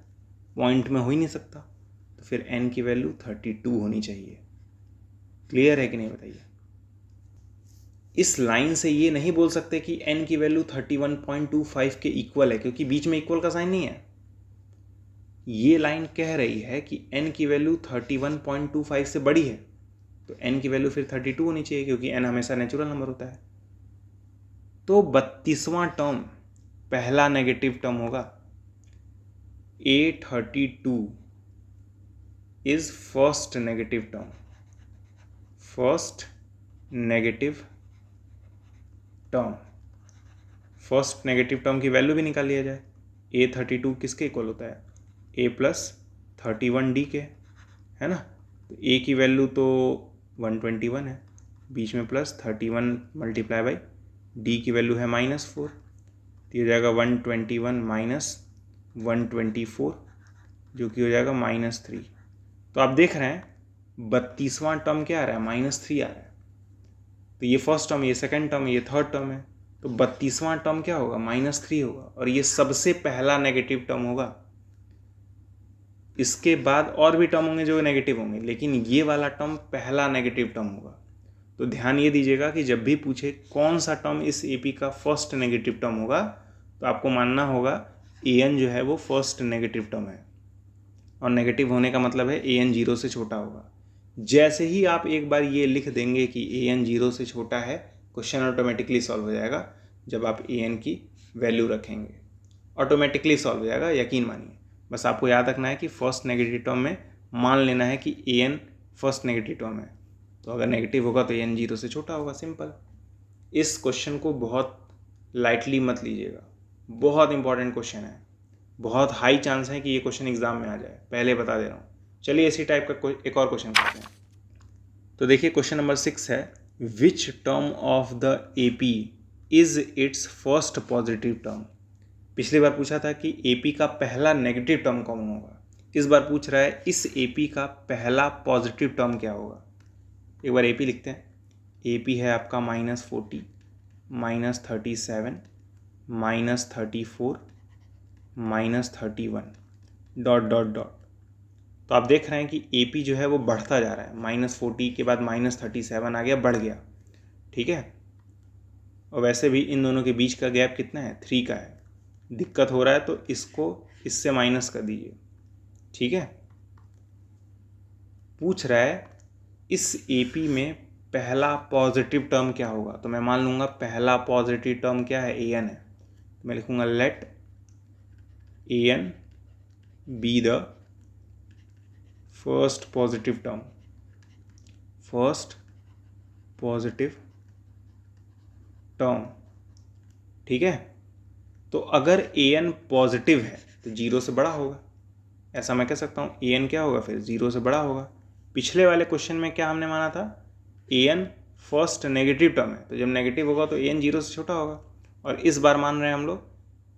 S1: पॉइंट में हो ही नहीं सकता, तो फिर n की वैल्यू 32 होनी चाहिए। क्लियर है कि नहीं, बताइए। इस लाइन से ये नहीं बोल सकते कि n की वैल्यू 31.25 के इक्वल है, क्योंकि बीच में इक्वल का साइन नहीं है। ये लाइन कह रही है कि n की वैल्यू 31.25 से बड़ी है, तो n की वैल्यू फिर 32 होनी चाहिए, क्योंकि n हमेशा नेचुरल नंबर होता है। तो 32वां टर्म पहला नेगेटिव टर्म होगा। A32 is first negative term, first negative term, first negative term की वैल्यू भी निकाल लिया जाए। A32 किसके इक्वल होता है? A+31D के, है ना। तो A की वैल्यू तो 121 है, बीच में +31 मल्टीप्लाई बाई D की वैल्यू है -4, तो ये हो जाएगा 121 माइनस 124 जो कि हो जाएगा -3। तो आप देख रहे हैं 32वां टर्म क्या आ रहा है? -3 आ रहा है। तो ये फर्स्ट टर्म, ये सेकंड टर्म, ये थर्ड टर्म है, तो 32वां टर्म क्या होगा? -3 होगा, और ये सबसे पहला नेगेटिव टर्म होगा। इसके बाद और भी टर्म होंगे जो नेगेटिव होंगे, लेकिन ये वाला टर्म पहला नेगेटिव टर्म होगा। तो ध्यान ये दीजिएगा कि जब भी पूछे कौन सा टर्म इस AP का फर्स्ट नेगेटिव टर्म होगा, तो आपको मानना होगा AN जो है वो फर्स्ट नेगेटिव टर्म है, और नेगेटिव होने का मतलब है AN 0 से छोटा होगा। जैसे ही आप एक बार ये लिख देंगे कि AN 0 से छोटा है, क्वेश्चन ऑटोमेटिकली सॉल्व हो जाएगा। जब आप AN की वैल्यू रखेंगे ऑटोमेटिकली सॉल्व हो जाएगा, यकीन मानिए। बस आपको याद रखना है कि फर्स्ट नेगेटिव टर्म में मान लेना है कि AN फर्स्ट नेगेटिव टर्म है, तो अगर नेगेटिव होगा तो AN 0 से छोटा होगा, सिंपल। इस क्वेश्चन को बहुत लाइटली मत लीजिएगा, बहुत इंपॉर्टेंट क्वेश्चन है, बहुत हाई चांस है कि ये क्वेश्चन एग्जाम में आ जाए, पहले बता दे रहा हूँ। चलिए इसी टाइप का एक और क्वेश्चन करते हैं। तो देखिए क्वेश्चन नंबर 6 है, which term of the AP is it's first positive term. पिछली बार पूछा था कि AP का पहला नेगेटिव टर्म कौन होगा, इस बार पूछ रहा है इस AP का पहला पॉजिटिव टर्म क्या होगा। एक बार AP लिखते हैं। AP है आपका -40, -37, -34, -31 डॉट डॉट डॉट। तो आप देख रहे हैं कि AP जो है वो बढ़ता जा रहा है, -40 के बाद -37 आ गया, बढ़ गया, ठीक है। और वैसे भी इन दोनों के बीच का गैप कितना है? 3 का है। दिक्कत हो रहा है तो इसको इससे माइनस कर दीजिए, ठीक है। पूछ रहा है इस AP में पहला पॉजिटिव टर्म क्या होगा, तो मैं मान लूँगा पहला पॉजिटिव टर्म क्या है? AN है, तो मैं लिखूँगा let AN be the first positive term, first positive term, ठीक है। तो अगर AN पॉजिटिव है तो 0 से बड़ा होगा, ऐसा मैं कह सकता हूँ। AN क्या होगा फिर? 0 से बड़ा होगा। पिछले वाले क्वेश्चन में क्या हमने माना था? AN फर्स्ट नेगेटिव टर्म है, तो जब नेगेटिव होगा तो AN 0 से छोटा होगा, और इस बार मान रहे हैं हम लोग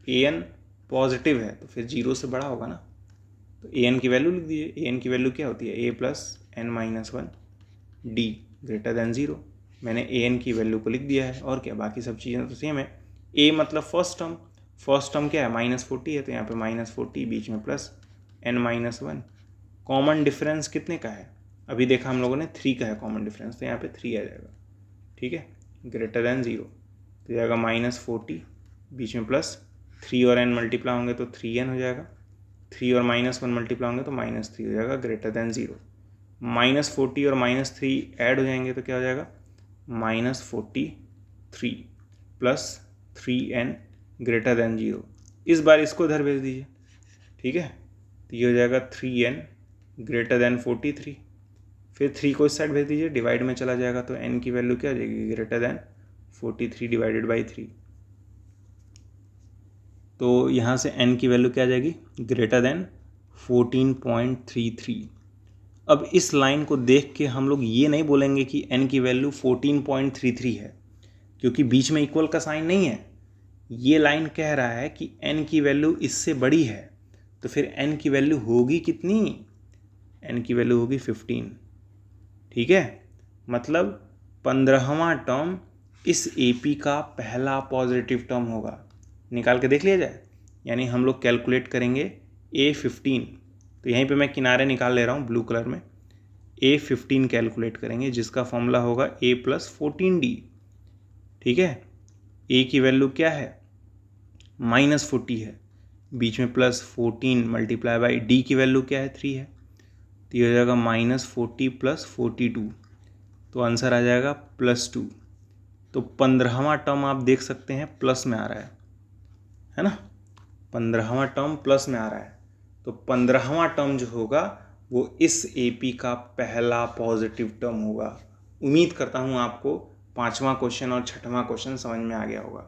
S1: AN पॉजिटिव है तो फिर 0 से बड़ा होगा ना। तो AN की वैल्यू लिख दीजिए। AN की वैल्यू क्या होती है? A+n-1 D greater than 0। मैंने AN की वैल्यू को लिख दिया है, और क्या, बाकी सब चीज़ें तो सेम है। A मतलब फर्स्ट टर्म, फर्स्ट टर्म क्या है? -40 है, तो यहाँ पे -40, बीच में +n-1। कॉमन डिफरेंस कितने का है? अभी देखा हम लोगों ने 3 का है कॉमन डिफरेंस, तो यहाँ पे 3 आ जाएगा, ठीक है, ग्रेटर देन 0। तो जाएगा -40, बीच में +3 और n मल्टीप्लाई होंगे तो 3n हो जाएगा, 3 और -1 मल्टीप्लाई होंगे तो -3 हो जाएगा, ग्रेटर देन 0। -40 और -3 ऐड हो जाएंगे तो क्या हो जाएगा? -43 + 3n ग्रेटर देन 0। इस बार इसको इधर भेज दीजिए, ठीक है। तो ये हो जाएगा 3n ग्रेटर देन 43, फिर 3 को इस साइड भेज दीजिए, डिवाइड में चला जाएगा, तो n की वैल्यू क्या हो जाएगी? Greater than 43 divided by 3। तो यहाँ से n की वैल्यू क्या आ जाएगी? Greater than 14.33। अब इस लाइन को देख के हम लोग ये नहीं बोलेंगे कि n की वैल्यू 14.33 है, क्योंकि बीच में इक्वल का साइन नहीं है। ये लाइन कह रहा है कि n की वैल्यू इससे बड़ी है, तो फिर n की वैल्यू होगी कितनी? n की वैल्यू होगी 15, ठीक है। मतलब 15वां टर्म इस AP का पहला पॉजिटिव टर्म होगा। निकाल के देख लिया जाए, यानी हम लोग कैलकुलेट करेंगे A15। तो यहीं पे मैं किनारे निकाल ले रहा हूँ ब्लू कलर में। A15 कैलकुलेट करेंगे, जिसका फॉर्मूला होगा A+14D, ठीक है। A की वैल्यू क्या है? -40 है, बीच में +14 मल्टीप्लाई बाई D की वैल्यू क्या है? 3 है, तो ये हो जाएगा -40 + 42, तो आंसर आ जाएगा +2। तो 15वां टर्म आप देख सकते हैं प्लस में आ रहा है ना। 15वां टर्म प्लस में आ रहा है, तो 15वां टर्म जो होगा वो इस AP का पहला पॉजिटिव टर्म होगा। उम्मीद करता हूँ आपको 5वां क्वेश्चन और 6वां क्वेश्चन समझ में आ गया होगा।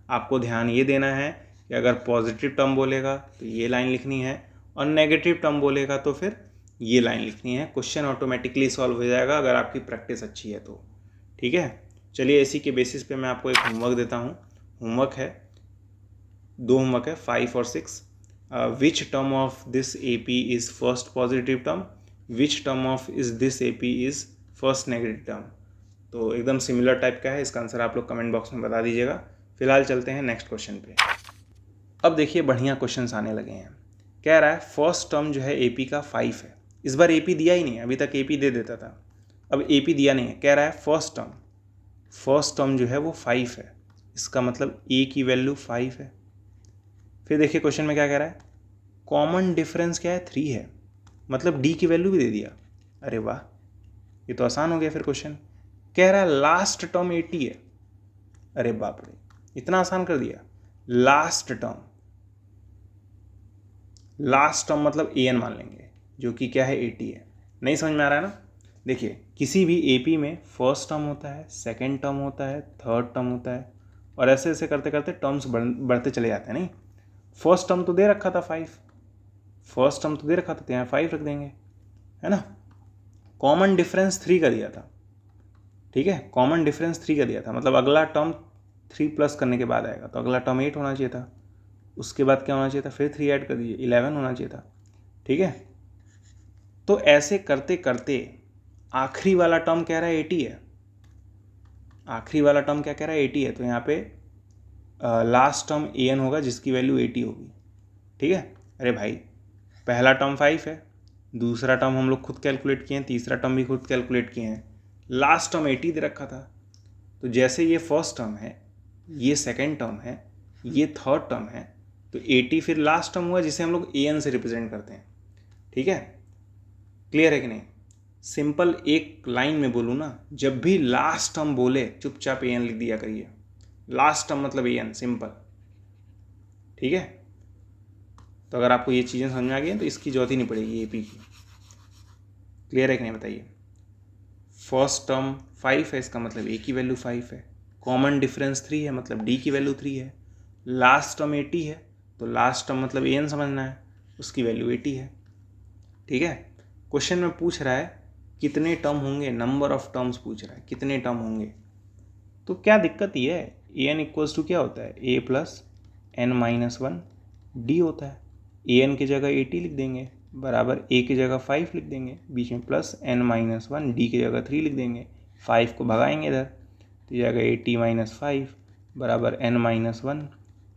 S1: आपको ध्यान ये देना है कि अगर पॉजिटिव टर्म बोलेगा तो ये लाइन लिखनी है और नेगेटिव टर्म बोलेगा तो फिर ये लाइन लिखनी है। क्वेश्चन ऑटोमेटिकली सॉल्व हो जाएगा अगर आपकी प्रैक्टिस अच्छी है तो। ठीक है, चलिए इसी के बेसिस पे मैं आपको एक होमवर्क देता हूँ। होमवर्क है, 2 होमवर्क है, 5 और 6। Which term of this AP is first positive term, which term of is this AP is first negative term. तो एकदम सिमिलर टाइप का है, इसका आंसर आप लोग कमेंट बॉक्स में बता दीजिएगा। फिलहाल चलते हैं नेक्स्ट क्वेश्चन पे। अब देखिए बढ़िया क्वेश्चंस आने लगे हैं। कह रहा है फर्स्ट टर्म जो है AP का 5 है। इस बार AP दिया ही नहीं, अभी तक AP दे देता था, अब AP दिया नहीं है। कह रहा है फर्स्ट टर्म जो है वो 5 है, इसका मतलब A की वैल्यू 5 है। फिर देखिए क्वेश्चन में क्या कह रहा है, कॉमन डिफरेंस क्या है, 3 है, मतलब D की वैल्यू भी दे दिया। अरे वाह, ये तो आसान हो गया। फिर क्वेश्चन कह रहा है लास्ट टर्म 80 है। अरे बाप रे, इतना आसान कर दिया। लास्ट टर्म मतलब AN मान लेंगे, जो कि क्या है 80 है। नहीं समझ में आ रहा है ना? देखिए किसी भी AP में फर्स्ट टर्म होता है, सेकंड टर्म होता है, थर्ड टर्म होता है, और ऐसे ऐसे करते करते टर्म्स बढ़ते चले जाते हैं। नहीं, फर्स्ट टर्म तो दे रखा था 5, फर्स्ट टर्म तो दे रखा था, तो यहाँ 5 रख देंगे, है ना। कॉमन डिफरेंस 3 का दिया था, ठीक है, कॉमन डिफरेंस 3 का दिया था, मतलब अगला टर्म 3 प्लस करने के बाद आएगा, तो अगला टर्म 8 होना चाहिए था। उसके बाद क्या होना चाहिए था, फिर 3 ऐड कर दीजिए, 11 होना चाहिए था। ठीक है, तो ऐसे करते करते आखिरी वाला टर्म कह रहा है 80 है। आखिरी वाला टर्म क्या कह रहा है, 80 है, तो यहाँ पे लास्ट टर्म AN होगा जिसकी वैल्यू 80 होगी। ठीक है, अरे भाई पहला टर्म 5 है, दूसरा टर्म हम लोग खुद कैलकुलेट किए हैं, तीसरा टर्म भी खुद कैलकुलेट किए हैं, लास्ट टर्म 80 दे रखा था। तो जैसे ये फर्स्ट टर्म है, ये सेकेंड टर्म है, ये थर्ड टर्म है, तो 80 फिर लास्ट टर्म हुआ जिसे हम लोग AN से रिप्रेजेंट करते हैं। ठीक है, क्लियर है कि नहीं? सिंपल एक लाइन में बोलूँ ना, जब भी लास्ट टर्म बोले चुपचाप AN लिख दिया करिए। लास्ट टर्म मतलब AN, सिंपल। ठीक है, तो अगर आपको ये चीज़ें समझ में आ गई तो इसकी जरूरत ही नहीं पड़ेगी AP की। क्लियर है कि नहीं बताइए? फर्स्ट टर्म 5 है, इसका मतलब A की वैल्यू 5 है। कॉमन डिफरेंस 3 है, मतलब D की वैल्यू 3 है। लास्ट टर्म 80 है, तो लास्ट टर्म मतलब AN समझना है, उसकी वैल्यू 80 है। ठीक है, क्वेश्चन में पूछ रहा है कितने टर्म होंगे, नंबर ऑफ टर्म्स पूछ रहा है, कितने टर्म होंगे। तो क्या दिक्कत ये है, AN इक्वल्स टू क्या होता है, A प्लस N-1 D होता है। AN की जगह 80 लिख देंगे, बराबर A की जगह 5 लिख देंगे, बीच में प्लस N-1, D की जगह 3 लिख देंगे, 5 को भगाएंगे इधर, तो ये जगह 80 - 5 बराबर N-1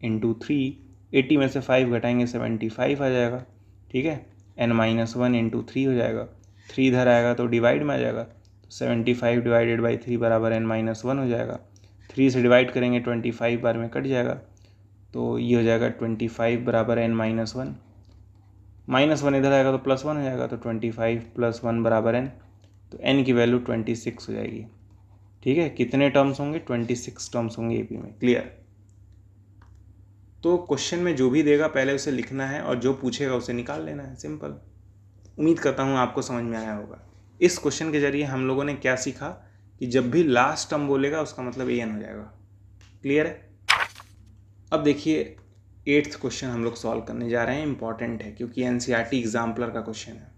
S1: इंटू 3। 80 में से 5 घटाएंगे 75 आ जाएगा। ठीक है, N-1 इंटू 3 हो जाएगा, 3 इधर आएगा तो डिवाइड में आ जाएगा, तो 75 डिवाइडेड बाई 3 बराबर N-1 हो जाएगा। 3 से डिवाइड करेंगे 25 बार में कट जाएगा, तो ये हो जाएगा 25 बराबर N-1, -1 इधर आएगा तो +1 हो जाएगा, तो 25 + 1 बराबर N, तो N की वैल्यू 26 हो जाएगी। ठीक है, कितने टर्म्स होंगे, 26 टर्म्स होंगे AP में। क्लियर? तो क्वेश्चन में जो भी देगा पहले उसे लिखना है और जो पूछेगा उसे निकाल लेना है, सिंपल। उम्मीद करता हूँ आपको समझ में आया होगा। इस क्वेश्चन के जरिए हम लोगों ने क्या सीखा कि जब भी लास्ट टर्म बोलेगा उसका मतलब AN हो जाएगा। क्लियर है? अब देखिए 8th क्वेश्चन हम लोग सॉल्व करने जा रहे हैं, इंपॉर्टेंट है क्योंकि NCERT एग्जाम्पलर का क्वेश्चन है।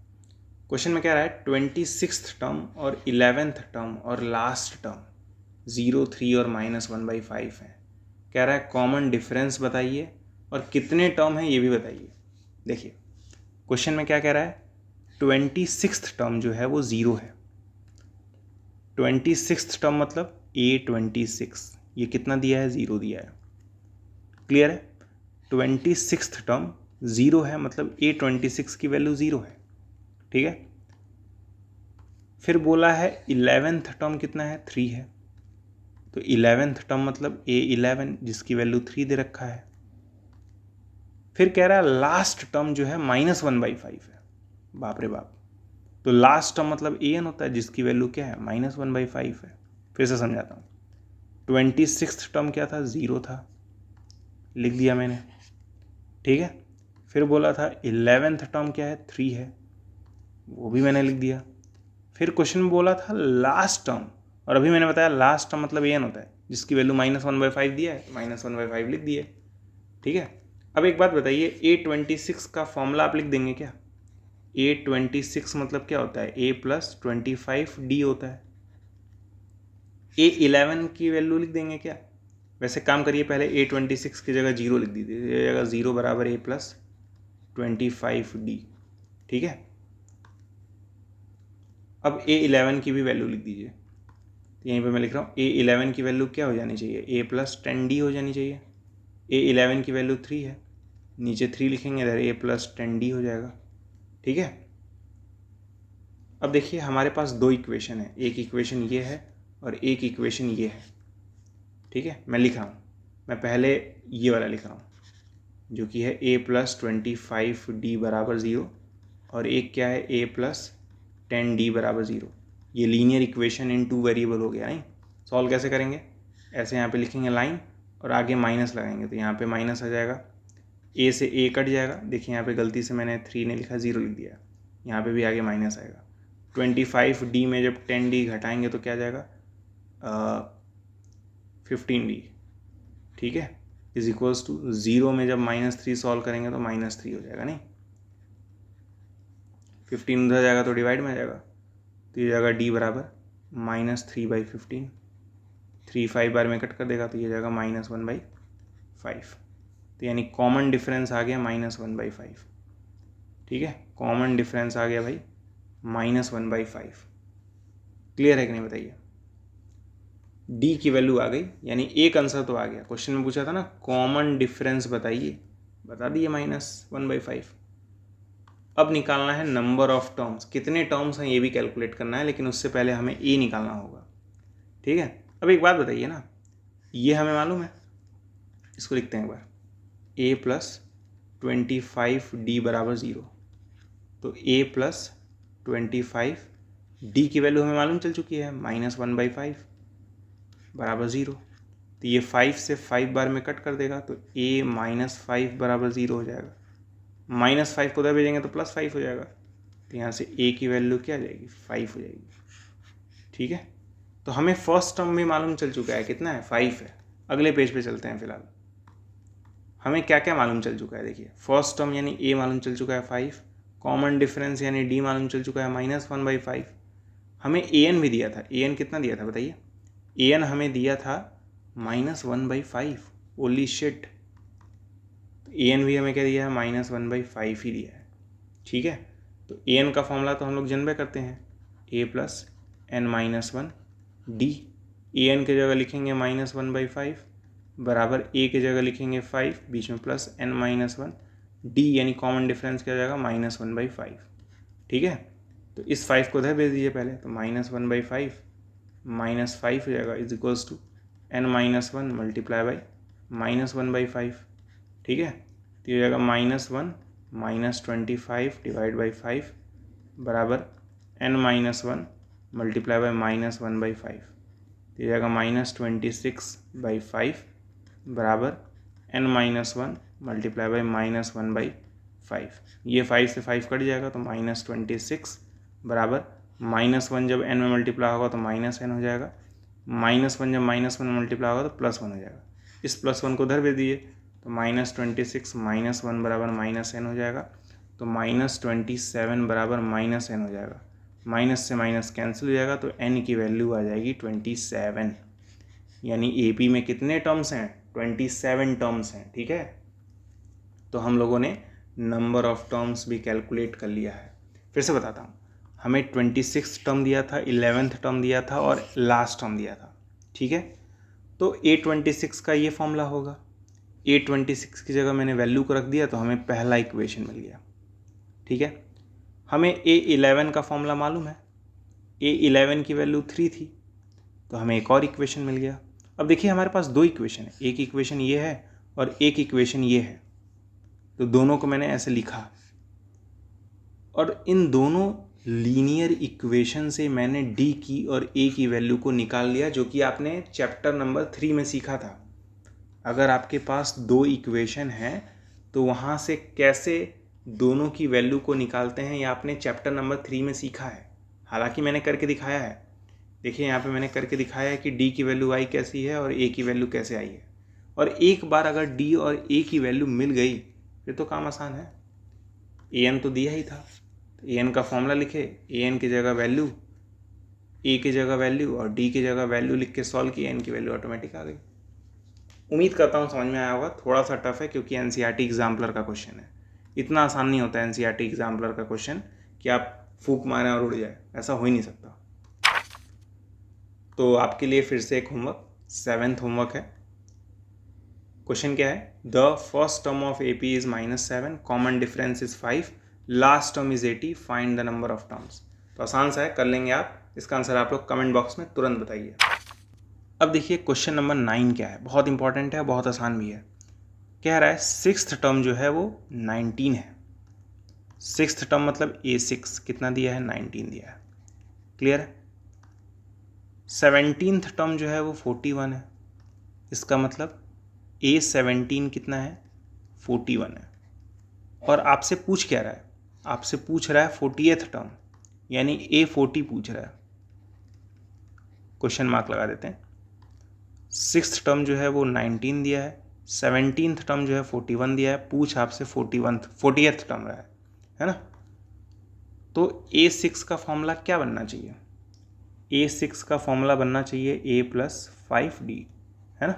S1: क्वेश्चन में क्या रहा है, 26th टर्म और 11th टर्म और लास्ट टर्म 0, 3 और -1/5 है। कह रहा है कॉमन डिफरेंस बताइए और कितने टर्म है ये भी बताइए। देखिए क्वेश्चन में क्या कह रहा है, 26th टर्म जो है वो 0 है। 26th टर्म मतलब A26, ये कितना दिया है, 0 दिया है। क्लियर है? 26th टर्म 0 है, मतलब A26 की वैल्यू 0 है। ठीक है, फिर बोला है 11th टर्म कितना है, 3 है, तो 11th टर्म मतलब A11 जिसकी वैल्यू 3 दे रखा है। फिर कह रहा है लास्ट टर्म जो है -1/5 है। बाप रे बाप, तो लास्ट टर्म मतलब AN होता है जिसकी वैल्यू क्या है, -1/5 है। फिर से समझाता हूँ, 26th टर्म क्या था, 0 था, लिख दिया मैंने। ठीक है, फिर बोला था 11th टर्म क्या है, 3 है, वो भी मैंने लिख दिया। फिर क्वेश्चन में बोला था लास्ट टर्म, और अभी मैंने बताया लास्ट टर्म मतलब AN होता है, जिसकी वैल्यू -1/5 दिया है, -1/5 लिख दिए। ठीक है, अब एक बात बताइए, A26 का फॉर्मूला आप लिख देंगे क्या? A26 मतलब क्या होता है? A + 25D होता है। A11 की वैल्यू लिख देंगे क्या? वैसे काम करिए, पहले A26 की जगह 0 लिख दीजिए, जगह 0 बराबर A + 25D। ठीक है, अब A11 की भी वैल्यू लिख दीजिए। तो यहीं पे मैं लिख रहा हूँ A11 की वैल्यू क्या हो जानी चाहिए? A + 10D हो जानी चाहिए। A11 की वैल्यू 3 है, नीचे 3 लिखेंगे, इधर A + 10D हो जाएगा। ठीक है, अब देखिए हमारे पास दो इक्वेशन है, एक इक्वेशन ये है और एक इक्वेशन ये है। ठीक है, मैं लिख रहा हूँ, मैं पहले ये वाला लिख रहा हूँ जो कि है A + 25D = 0 और एक क्या है A + 10D = 0। ये लीनियर इक्वेशन इन 2 वेरिएबल हो गया। नहीं, सॉल्व कैसे करेंगे? ऐसे यहाँ पे लिखेंगे लाइन और आगे माइनस लगाएंगे, तो यहाँ पे माइनस आ जाएगा, A से A कट जाएगा। देखिए यहाँ पे गलती से मैंने 3 नहीं लिखा, 0 लिख दिया, यहाँ पे भी आगे माइनस आएगा। 25D में जब 10D घटाएंगे तो क्या आ जाएगा? 15D। ठीक है, = 0 में जब -3 सॉल्व करेंगे तो -3 हो जाएगा। नहीं, 15 उधर जाएगा तो डिवाइड में आ जाएगा, तो ये जाएगा D बराबर -3/15। 3 5 बार में कट कर देगा तो ये जाएगा -1/5। तो यानी कॉमन डिफरेंस आ गया -1/5। ठीक है, कॉमन डिफरेंस आ गया भाई -1/5। क्लियर है कि नहीं बताइए? डी की वैल्यू आ गई, यानी एक आंसर तो आ गया। क्वेश्चन में पूछा था ना कॉमन डिफरेंस बताइए, बता दिए -1/5। अब निकालना है नंबर ऑफ टर्म्स, कितने टर्म्स हैं ये भी कैलकुलेट करना है, लेकिन उससे पहले हमें ए निकालना होगा। ठीक है, अब एक बात बताइए ना, ये हमें मालूम है, इसको लिखते हैं एक बार, A + 25D = 0। तो A + 25D की वैल्यू हमें मालूम चल चुकी है, -1/5 = 0। तो ये 5 से 5 बार में कट कर देगा तो A - 5 = 0 हो जाएगा। -5 को उधर भेजेंगे तो +5 हो जाएगा, तो यहाँ से A की वैल्यू क्या आ जाएगी? 5 हो जाएगी। ठीक है, तो हमें फर्स्ट टर्म भी मालूम चल चुका है, कितना है? 5 है। अगले पेज पे चलते हैं। फिलहाल हमें क्या क्या मालूम चल चुका है? देखिए, फर्स्ट टर्म यानी A मालूम चल चुका है 5, कॉमन डिफरेंस यानी D मालूम चल चुका है -1/5। हमें AN भी दिया था, AN कितना दिया था बताइए? AN हमें दिया था -1/5। ओली शिट, तो AN भी हमें क्या दिया है? -1/5 ही दिया है। ठीक है, तो AN का फॉर्मूला तो हम लोग जनबे करते हैं, A + n - 1D। AN की जगह लिखेंगे -1/5 बराबर A की जगह लिखेंगे 5, बीच में +n - 1D, यानी कॉमन डिफरेंस क्या हो जाएगा? -1/5। ठीक है, तो इस 5 को उधर भेज दीजिए पहले, तो -1/5 -5 हो जाएगा = n - 1 × -1/5। ठीक है, तो ये हो जाएगा -1 - 25 / 5 बराबर n - 1 × -1/5। तो ये जाएगा -26/5 बराबर n - 1 × -1/5। ये 5 से 5 कट जाएगा तो -26 बराबर -1 जब n में मल्टीप्लाई होगा तो -n हो जाएगा, -1 जब -1 में मल्टीप्लाई होगा तो +1 हो जाएगा। इस +1 को उधर भेज दीजिए, तो -26 - 1 बराबर -n हो जाएगा, तो -27 बराबर -n हो जाएगा। माइनस से माइनस कैंसिल हो जाएगा, तो n की वैल्यू आ जाएगी 27। यानी AP में कितने टर्म्स हैं? 27 टर्म्स हैं। ठीक है, तो हम लोगों ने नंबर ऑफ टर्म्स भी कैलकुलेट कर लिया है। फिर से बताता हूँ, हमें 26 टर्म दिया था, 11th टर्म दिया था और लास्ट टर्म दिया था। ठीक है, तो A26 का ये फॉर्मूला होगा। A26 की जगह मैंने वैल्यू को रख दिया तो हमें पहला इक्वेशन मिल गया। ठीक है, हमें A11 का फॉर्मूला मालूम है, A11 की वैल्यू 3 थी, तो हमें एक और इक्वेशन मिल गया। अब देखिए हमारे पास दो इक्वेशन है, एक इक्वेशन ये है और एक इक्वेशन ये है, तो दोनों को मैंने ऐसे लिखा और इन दोनों लीनियर इक्वेशन से मैंने D की और A की वैल्यू को निकाल लिया, जो कि आपने चैप्टर नंबर 3 में सीखा था। अगर आपके पास दो इक्वेशन है तो वहाँ से कैसे दोनों की वैल्यू को निकालते हैं, ये आपने चैप्टर नंबर 3 में सीखा है। हालांकि मैंने करके दिखाया है, देखिए यहाँ पे मैंने करके दिखाया है कि डी की वैल्यू आई कैसी है और ए की वैल्यू कैसे आई है। और एक बार अगर डी और ए की वैल्यू मिल गई फिर तो काम आसान है। ए एन तो दिया ही था, तो ए एन का फॉर्मूला लिखे, ए एन की जगह वैल्यू, ए की जगह वैल्यू और डी की जगह वैल्यू लिख के सॉल्व किया, एन की वैल्यू ऑटोमेटिक आ गई। उम्मीद करता हूँ समझ में आया होगा। थोड़ा सा टफ है क्योंकि एनसीईआरटी एग्जाम्पलर का क्वेश्चन है। इतना आसान नहीं होता है एनसीईआरटी एग्जाम्पलर का क्वेश्चन कि आप फूक मारें और उड़ जाए, ऐसा हो ही नहीं सकता। तो आपके लिए फिर से एक होमवर्क, 7th होमवर्क है। क्वेश्चन क्या है, the first term of A P is -7, common difference is 5, last term is 80, find the number of terms. तो आसान सा है, कर लेंगे आप। इसका आंसर आप लोग कमेंट बॉक्स में तुरंत बताइए। अब देखिए क्वेश्चन नंबर 9 क्या है, बहुत इंपॉर्टेंट है, बहुत आसान भी है। कह रहा है 6th टर्म जो है वो 19 है। 6th टर्म मतलब A6 कितना दिया है, 19 दिया है, क्लियर है। 17th टर्म जो है वो 41 है, इसका मतलब A17 कितना है, 41 है। और आपसे पूछ क्या रहा है, आपसे पूछ रहा है 40th टर्म यानी A40 पूछ रहा है। क्वेश्चन मार्क लगा देते हैं। 6th टर्म जो है वो 19 दिया है, 17th टर्म जो है 41 दिया है, पूछ आपसे 40th टर्म रहा है ना। तो A6 का फॉर्मूला क्या बनना चाहिए, A6 का फॉर्मूला बनना चाहिए A+5D, है ना।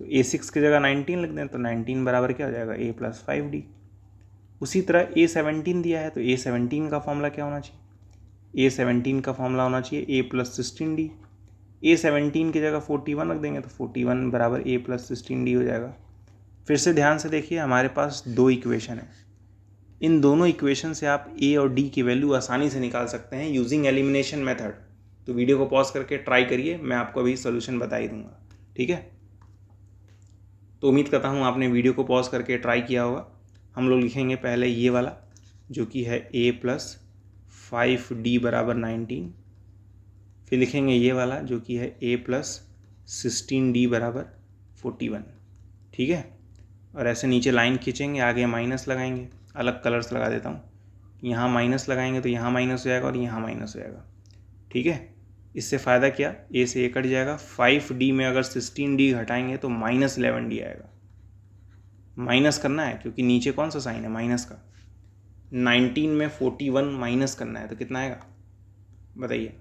S1: तो A6 की जगह 19 लिख दें तो 19 बराबर क्या हो जाएगा, A+5D। उसी तरह A17 दिया है तो A17 का फॉर्मूला क्या होना चाहिए, A17 का फॉर्मूला होना चाहिए A+16D। A17 की जगह 41 रख देंगे तो 41 बराबर A+16D हो जाएगा। फिर से ध्यान से देखिए, हमारे पास दो इक्वेशन है, इन दोनों इक्वेशन से आप A और D की वैल्यू आसानी से निकाल सकते हैं यूजिंग एलिमिनेशन मेथड। तो वीडियो को पॉज करके ट्राई करिए, मैं आपको अभी सोल्यूशन बता ही दूंगा, ठीक है। तो उम्मीद करता हूँ आपने वीडियो को पॉज करके ट्राई किया होगा। हम लोग लिखेंगे पहले ये वाला जो कि है A+5D बराबर 19, फिर लिखेंगे ये वाला जो कि है A+16D बराबर 41, ठीक है। और ऐसे नीचे लाइन खींचेंगे, आगे माइनस लगाएंगे, अलग कलर्स लगा देता हूँ। यहाँ माइनस लगाएंगे तो यहाँ माइनस हो जाएगा और यहाँ माइनस हो जाएगा, ठीक है। इससे फ़ायदा क्या, ए से ए कट जाएगा, 5D में अगर 16D घटाएंगे तो -11D आएगा। माइनस करना है क्योंकि नीचे कौन सा साइन है, माइनस का। 19 में 41 माइनस करना है तो कितना आएगा बताइए,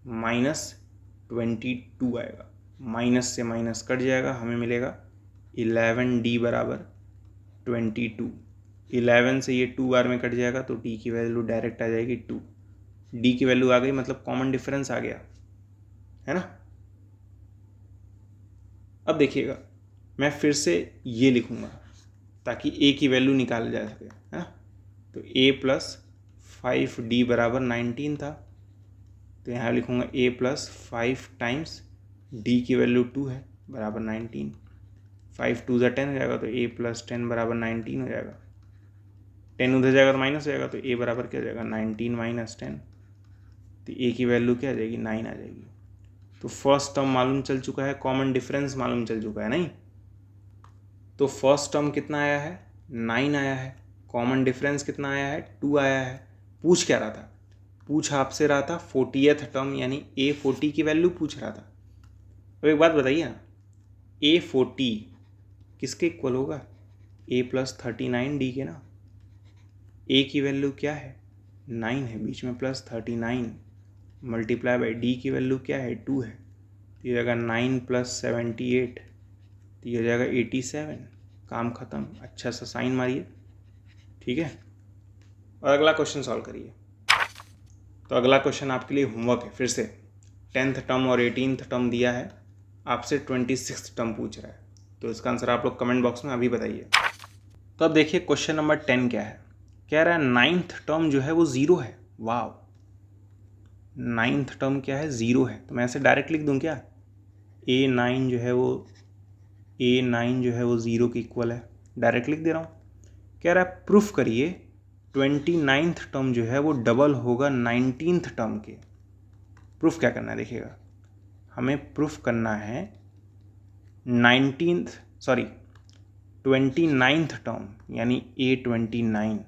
S1: -22 आएगा। माइनस से माइनस कट जाएगा, हमें मिलेगा 11D बराबर 22। 11 से ये 2 बार में कट जाएगा तो D की वैल्यू डायरेक्ट आ जाएगी 2। D की वैल्यू आ गई मतलब कॉमन डिफरेंस आ गया, है ना। अब देखिएगा, मैं फिर से ये लिखूँगा ताकि A की वैल्यू निकाल जा सके, है ना। तो A+5D बराबर 19 था, तो यहाँ लिखूँगा A+5 टाइम्स D की वैल्यू 2 है बराबर 19। 5 2 ज़ा 10 हो जाएगा तो A+10 बराबर 19 हो जाएगा। 10 उधर जाएगा तो माइनस हो जाएगा तो A बराबर क्या हो जाएगा, 19 - 10। तो A की वैल्यू क्या आ जाएगी, 9 आ जाएगी। तो फर्स्ट टर्म मालूम चल चुका है, कॉमन डिफरेंस मालूम चल चुका है नहीं। तो फर्स्ट टर्म कितना आया है, 9 आया है, कॉमन डिफरेंस कितना आया है, 2 आया है। पूछ क्या रहा था, पूछ आपसे रहा था 40th टर्म यानी A40 की वैल्यू पूछ रहा था। तो एक बात बताइए ना, A40 किसके इक्वल होगा, A+39D के ना। A की वैल्यू क्या है, 9 है, बीच में +39 मल्टीप्लाई बाई D की वैल्यू क्या है, 2 है। तो ये हो जाएगा 9 + 78, तो ये हो जाएगा 87। काम ख़त्म, अच्छा सा साइन मारिए, ठीक है। और अगला क्वेश्चन सॉल्व करिए। तो अगला क्वेश्चन आपके लिए होमवर्क है, फिर से 10th टर्म और 18th टर्म दिया है, आपसे 26th टर्म पूछ रहा है। तो इसका आंसर आप लोग कमेंट बॉक्स में अभी बताइए। तो अब देखिए क्वेश्चन नंबर 10 क्या है, कह रहा है 9th टर्म जो है वो 0 है। वाह, 9th टर्म क्या है, 0 है। तो मैं ऐसे डायरेक्ट लिख दूँ क्या, A9 जो है वो 0 के इक्वल है, डायरेक्ट लिख दे रहा हूँ। कह रहा है प्रूफ करिए 29th टर्म जो है वो डबल होगा 19th टर्म के। प्रूफ क्या करना है देखिएगा, हमें प्रूफ करना है 29th टर्म यानी A29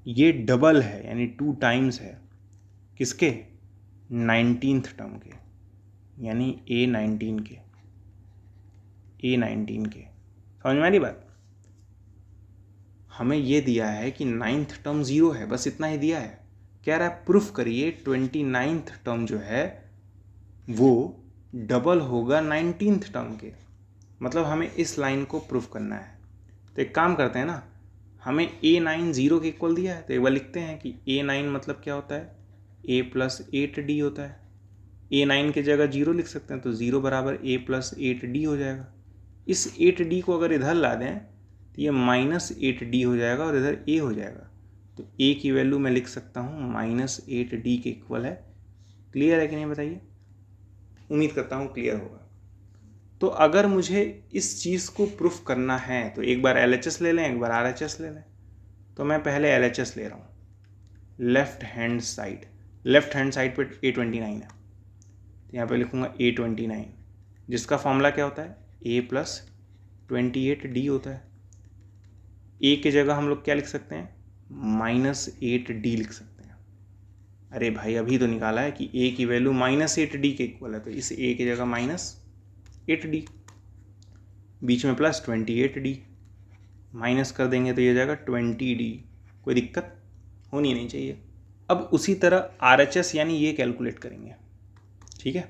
S1: ये डबल है यानी 2 टाइम्स है किसके, 19th टर्म के, यानी A19 के, समझ में आ रही बात? हमें ये दिया है कि 9th टर्म 0 है, बस इतना ही दिया है। कह रहा है प्रूफ करिए 29th टर्म जो है वो डबल होगा 19th टर्म के। मतलब हमें इस लाइन को प्रूफ करना है। तो एक काम करते हैं ना, हमें A9 0 के इक्वल दिया है, तो एक बार लिखते हैं कि A9 मतलब क्या होता है, A + 8D होता है। A9 की जगह 0 लिख सकते हैं, तो 0 बराबर A + 8D हो जाएगा। इस 8D को अगर इधर ला दें तो ये -8D हो जाएगा और इधर A हो जाएगा। तो A की वैल्यू मैं लिख सकता हूँ -8D के इक्वल है। क्लियर है कि नहीं बताइए? उम्मीद करता हूँ क्लियर होगा। तो अगर मुझे इस चीज़ को प्रूफ करना है तो एक बार LHS ले लें, एक बार RHS ले लें। तो मैं पहले LHS ले रहा हूँ। लेफ्ट हैंड साइड पे A29 है, तो यहाँ पे लिखूँगा A29, जिसका फॉर्मूला क्या होता है, A + 28D होता है। A की जगह हम लोग क्या लिख सकते हैं, -8D लिख सकते हैं। अरे भाई अभी तो निकाला है कि A की वैल्यू -8D के इक्वल है, तो इस A की जगह -8D, बीच में +28D, माइनस कर देंगे तो ये जाएगा 20D। कोई दिक्कत होनी नहीं चाहिए। अब उसी तरह RHS यानी ये कैलकुलेट करेंगे, ठीक है।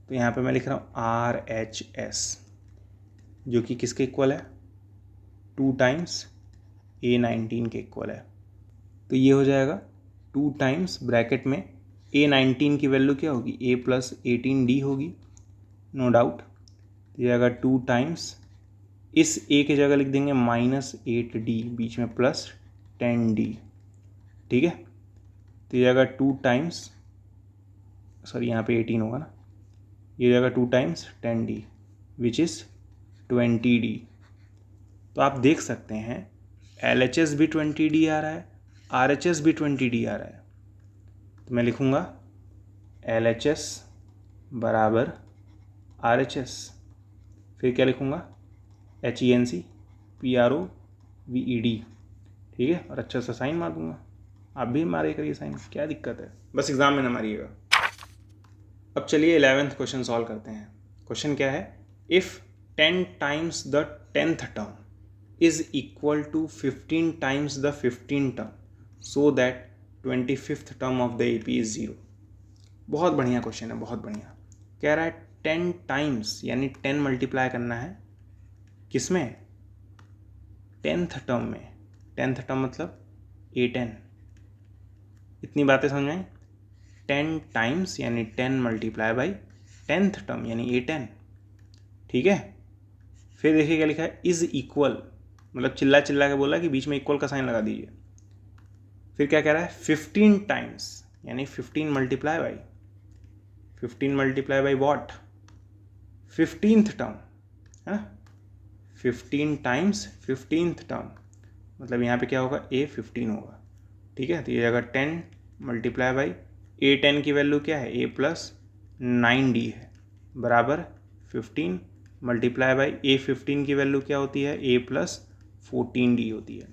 S1: तो यहाँ पे मैं लिख रहा हूँ RHS, जो कि किसके इक्वल है, 2 टाइम्स A19 के इक्वल है। तो ये हो जाएगा 2 टाइम्स ब्रैकेट में A19 की वैल्यू क्या होगी, A + 18D होगी, नो डाउट। तो ये आएगा 2 टाइम्स, इस A की जगह लिख देंगे -8D, बीच में +10D, ठीक है। तो ये आएगा 2 टाइम्स, सॉरी यहाँ पे 18 होगा ना, ये जाएगा 2 times 10D which is 20D। तो आप देख सकते हैं LHS भी 20D आ रहा है, RHS भी 20D आ रहा है। तो मैं लिखूँगा LHS बराबर RHS, फिर क्या लिखूँगा, HENC PROVED, ठीक है, और अच्छा सा साइन मार दूँगा। आप भी मारे करिए साइन, क्या दिक्कत है, बस एग्ज़ाम में ना मारिएगा। अब चलिए 11th क्वेश्चन सॉल्व करते हैं। क्वेश्चन क्या है, if 10 times the 10th term is equal to 15 times the 15th term so that 25th term of the AP is 0। बहुत बढ़िया क्वेश्चन है, बहुत बढ़िया। कह रहा है 10 टाइम्स यानी 10 मल्टीप्लाई करना है, किसमें, 10th टर्म में। 10th टर्म मतलब A10। इतनी बातें समझ में आई। 10 टाइम्स यानी 10 मल्टीप्लाई बाई 10th टर्म यानी A10, ठीक है। फिर देखिए क्या लिखा है, इज इक्वल, मतलब चिल्ला चिल्ला के बोला कि बीच में इक्वल का साइन लगा दीजिए। फिर क्या कह रहा है, 15 टाइम्स यानी 15 multiply by what, 15th term है ना, 15 टाइम्स 15th टर्म, मतलब यहाँ पे क्या होगा, A15 होगा, ठीक है। तो ये जगह 10 मल्टीप्लाई बाई A10 की वैल्यू क्या है, A + 9D है, बराबर 15 मल्टीप्लाई बाई A15 की वैल्यू क्या होती है, A + 14D होती है।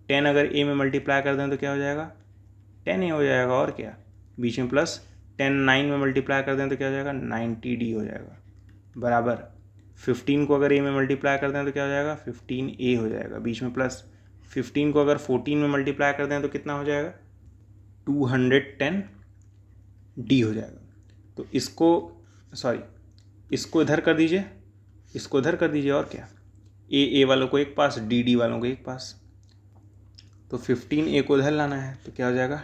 S1: 10 अगर A में मल्टीप्लाई कर दें तो क्या हो जाएगा, 10A हो जाएगा, और क्या, बीच में प्लस 10 9 में मल्टीप्लाई कर दें तो क्या हो जाएगा, 90D हो जाएगा, बराबर 15 को अगर A में मल्टीप्लाई कर दें तो क्या हो जाएगा, 15A हो जाएगा, बीच में प्लस 15 को अगर 14 में मल्टीप्लाई कर दें तो कितना हो जाएगा, 210D हो जाएगा। तो इसको सॉरी इसको इधर कर दीजिए, इसको इधर कर दीजिए, और क्या, ए वालों को एक पास, डी वालों को एक पास। तो 15A को इधर लाना है तो क्या हो जाएगा,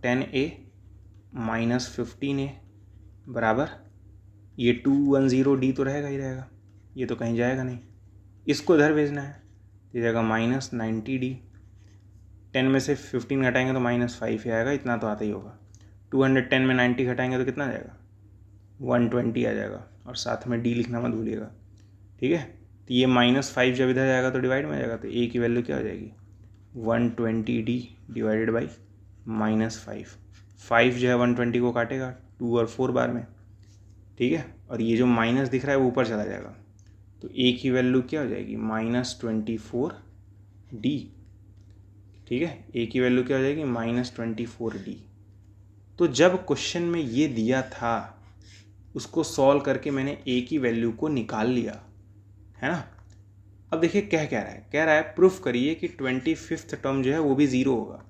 S1: 10A - 15A बराबर, ये 210D तो रहेगा ही रहेगा, ये तो कहीं जाएगा नहीं, इसको इधर भेजना है, ये जाएगा -90D। 10 में से 15 घटाएंगे तो -5 ही आएगा, इतना तो आता ही होगा। 210 में 90 घटाएंगे तो कितना आ जाएगा, 120 आ जाएगा, और साथ में D लिखना मत भूलिएगा, ठीक है। तो ये -5 जब इधर जाएगा तो डिवाइड में आ जाएगा, तो A की वैल्यू क्या हो जाएगी, 120D डिवाइडेड बाई -5। 5 जो है 120 को काटेगा 2 और 4 बार में, ठीक है, और ये जो माइनस दिख रहा है वो ऊपर चला जाएगा, तो A की वैल्यू क्या हो जाएगी, -24D, ठीक है। A की वैल्यू क्या हो जाएगी, -24D। तो जब क्वेश्चन में ये दिया था उसको सॉल्व करके मैंने ए की वैल्यू को निकाल लिया, है ना। अब देखिए कह रहा है प्रूफ करिए कि 25th टर्म जो है वो भी 0 होगा।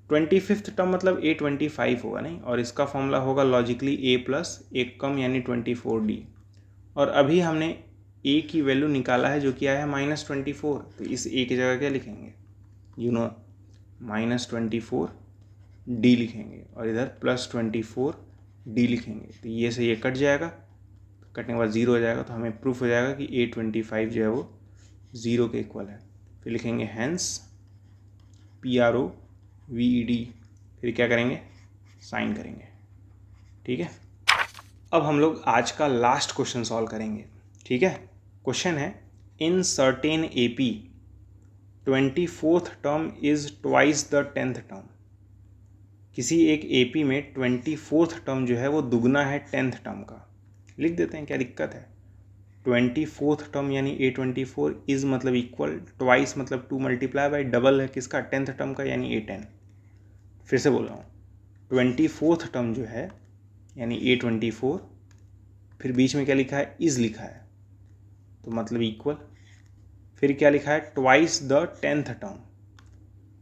S1: 25th टर्म मतलब A25 होगा नहीं, और इसका फॉर्मूला होगा लॉजिकली A प्लस एक कम यानी 24D। और अभी हमने A की वैल्यू निकाला है जो कि आया है -24, तो इस A की जगह क्या लिखेंगे, -24D लिखेंगे और इधर +24D लिखेंगे। तो ये से ये कट जाएगा, कटने के बाद 0 हो जाएगा, तो हमें प्रूफ हो जाएगा कि A25 जो है वो 0 के इक्वल है। फिर लिखेंगे हैंस PROVED, फिर क्या करेंगे, साइन करेंगे। ठीक है, अब हम लोग आज का लास्ट क्वेश्चन सॉल्व करेंगे। ठीक है, क्वेश्चन है in certain AP 24th term is twice the 10th term. किसी एक AP में 24th टर्म जो है वो दुगना है 10th टर्म का। लिख देते हैं, क्या दिक्कत है। 24th टर्म यानी A24 इज मतलब इक्वल, ट्वाइस मतलब 2 मल्टीप्लाई बाई डबल है किसका, 10th टर्म का यानी A10। फिर से बोल रहा हूँ, 24th टर्म जो है यानी A24, फिर बीच में क्या लिखा है, इज लिखा है, तो मतलब इक्वल। फिर क्या लिखा है, ट्वाइस द 10th टर्म,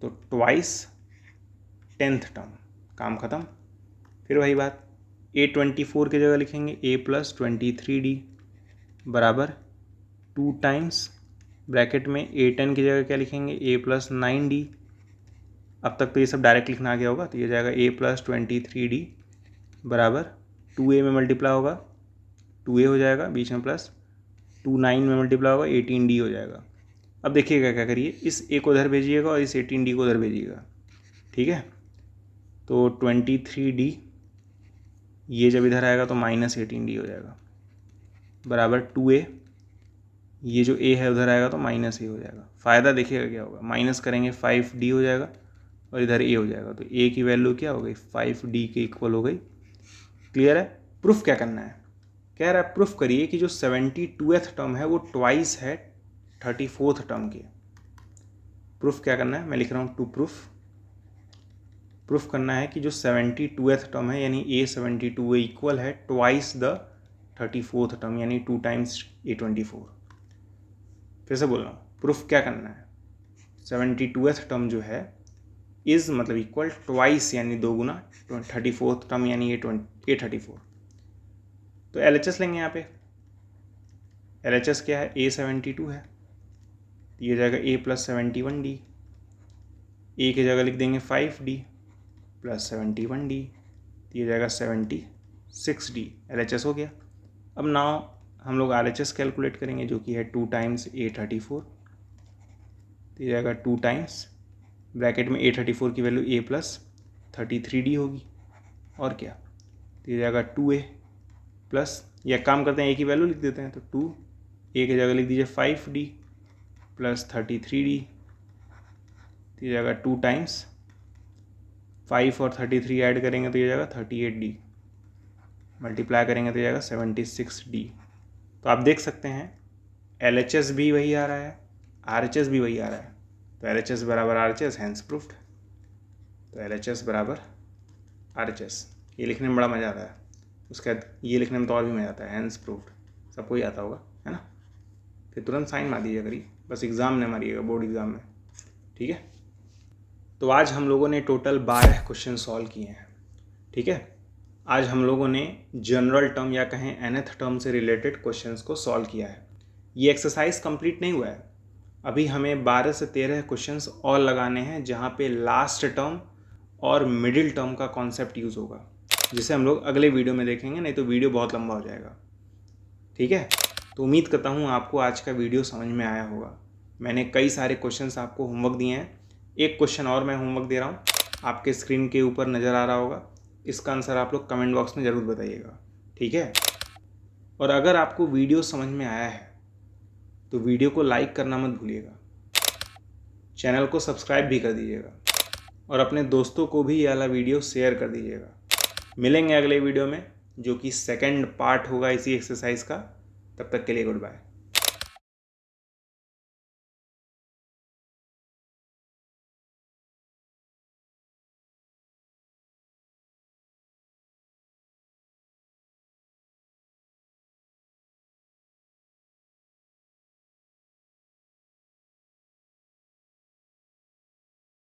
S1: तो ट्वाइस 10th टर्म, काम ख़त्म। फिर वही बात, A24 की जगह लिखेंगे A प्लस 23D बराबर 2 टाइम्स, ब्रैकेट में A10 की जगह क्या लिखेंगे, A प्लस 9D। अब तक तो ये सब डायरेक्ट लिखना आ गया होगा, तो ये जाएगा A प्लस 23D बराबर 2A में मल्टीप्लाई होगा 2A हो जाएगा, बीच में प्लस 2 9 में मल्टीप्लाई होगा 18D हो जाएगा। अब देखिएगा क्या करिए, इस A को उधर भेजिएगा और इस 18D को उधर भेजिएगा। ठीक है, तो 23D ये जब इधर आएगा तो -18D हो जाएगा बराबर 2A, ये जो A है उधर आएगा तो -A हो जाएगा। फ़ायदा देखिएगा क्या होगा, माइनस करेंगे 5D हो जाएगा और इधर A हो जाएगा, तो A की वैल्यू क्या हो गई, 5D के इक्वल हो गई। क्लियर है। प्रूफ क्या करना है, कह रहा है प्रूफ करिए कि जो 72th टर्म है वो ट्वाइस है 34th टर्म के। प्रूफ क्या करना है, मैं लिख रहा हूँ टू प्रूफ करना है कि जो 72th टर्म है यानी A72 वो इक्वल है ट्वाइस द 34th टर्म यानी 2 टाइम्स A24। फिर से बोल रहा हूँ, प्रूफ क्या करना है, 72th टर्म जो है इज मतलब इक्वल ट्वाइस यानी 2 गुना 34th टर्म यानी A34। तो LHS लेंगे यहाँ पे, LHS क्या है, A72 है, तो ये जाएगा A प्लस 71D, A की जगह लिख देंगे 5D प्लस 71D, तो ये जाएगा 76D। LHS हो गया। अब नाउ हम लोग RHS कैलकुलेट करेंगे जो कि है 2 टाइम्स A34, तो ये जाएगा 2 टाइम्स, ब्रैकेट में A34 की वैल्यू A प्लस 33D होगी और क्या, तो ये जाएगा 2A प्लस, या काम करते हैं A की वैल्यू लिख देते हैं, तो 2A की जगह लिख दीजिए 5D प्लस 33D, तो ये जाएगा 2 टाइम्स 5 और 33 ऐड करेंगे तो ये जाएगा 38D, मल्टीप्लाई करेंगे तो ये जाएगा 76D। तो आप देख सकते हैं LHS भी वही आ रहा है, RHS भी वही आ रहा है, तो LHS बराबर RHS हैंस प्रूफ्ड। तो LHS बराबर RHS, ये लिखने में बड़ा मज़ा आता है, उसके बाद ये लिखने में तो और भी मज़ा आता है, हैंस प्रूफ्ड सबको ही आता होगा, है ना। फिर तुरंत साइन मार दीजिएगा करिए, बस एग्ज़ाम में मारिएगा, बोर्ड एग्ज़ाम में। ठीक है, तो आज हम लोगों ने टोटल 12 क्वेश्चन सॉल्व किए हैं। ठीक है, आज हम लोगों ने जनरल टर्म या कहें nth टर्म से रिलेटेड क्वेश्चंस को सॉल्व किया है। ये एक्सरसाइज कंप्लीट नहीं हुआ है, अभी हमें 12 से 13 क्वेश्चंस और लगाने हैं जहाँ पे लास्ट टर्म और मिडिल टर्म का कॉन्सेप्ट यूज़ होगा, जिसे हम लोग अगले वीडियो में देखेंगे, नहीं तो वीडियो बहुत लंबा हो जाएगा। ठीक है, तो उम्मीद करता हूँ आपको आज का वीडियो समझ में आया होगा। मैंने कई सारे क्वेश्चंस आपको होमवर्क दिए हैं, एक क्वेश्चन और मैं होमवर्क दे रहा हूँ, आपके स्क्रीन के ऊपर नज़र आ रहा होगा, इसका आंसर आप लोग कमेंट बॉक्स में ज़रूर बताइएगा। ठीक है, और अगर आपको वीडियो समझ में आया है तो वीडियो को लाइक करना मत भूलिएगा, चैनल को सब्सक्राइब भी कर दीजिएगा और अपने दोस्तों को भी ये वाला वीडियो शेयर कर दीजिएगा। मिलेंगे अगले वीडियो में जो कि सेकंड पार्ट होगा इसी एक्सरसाइज का। तब तक के लिए गुड बाय।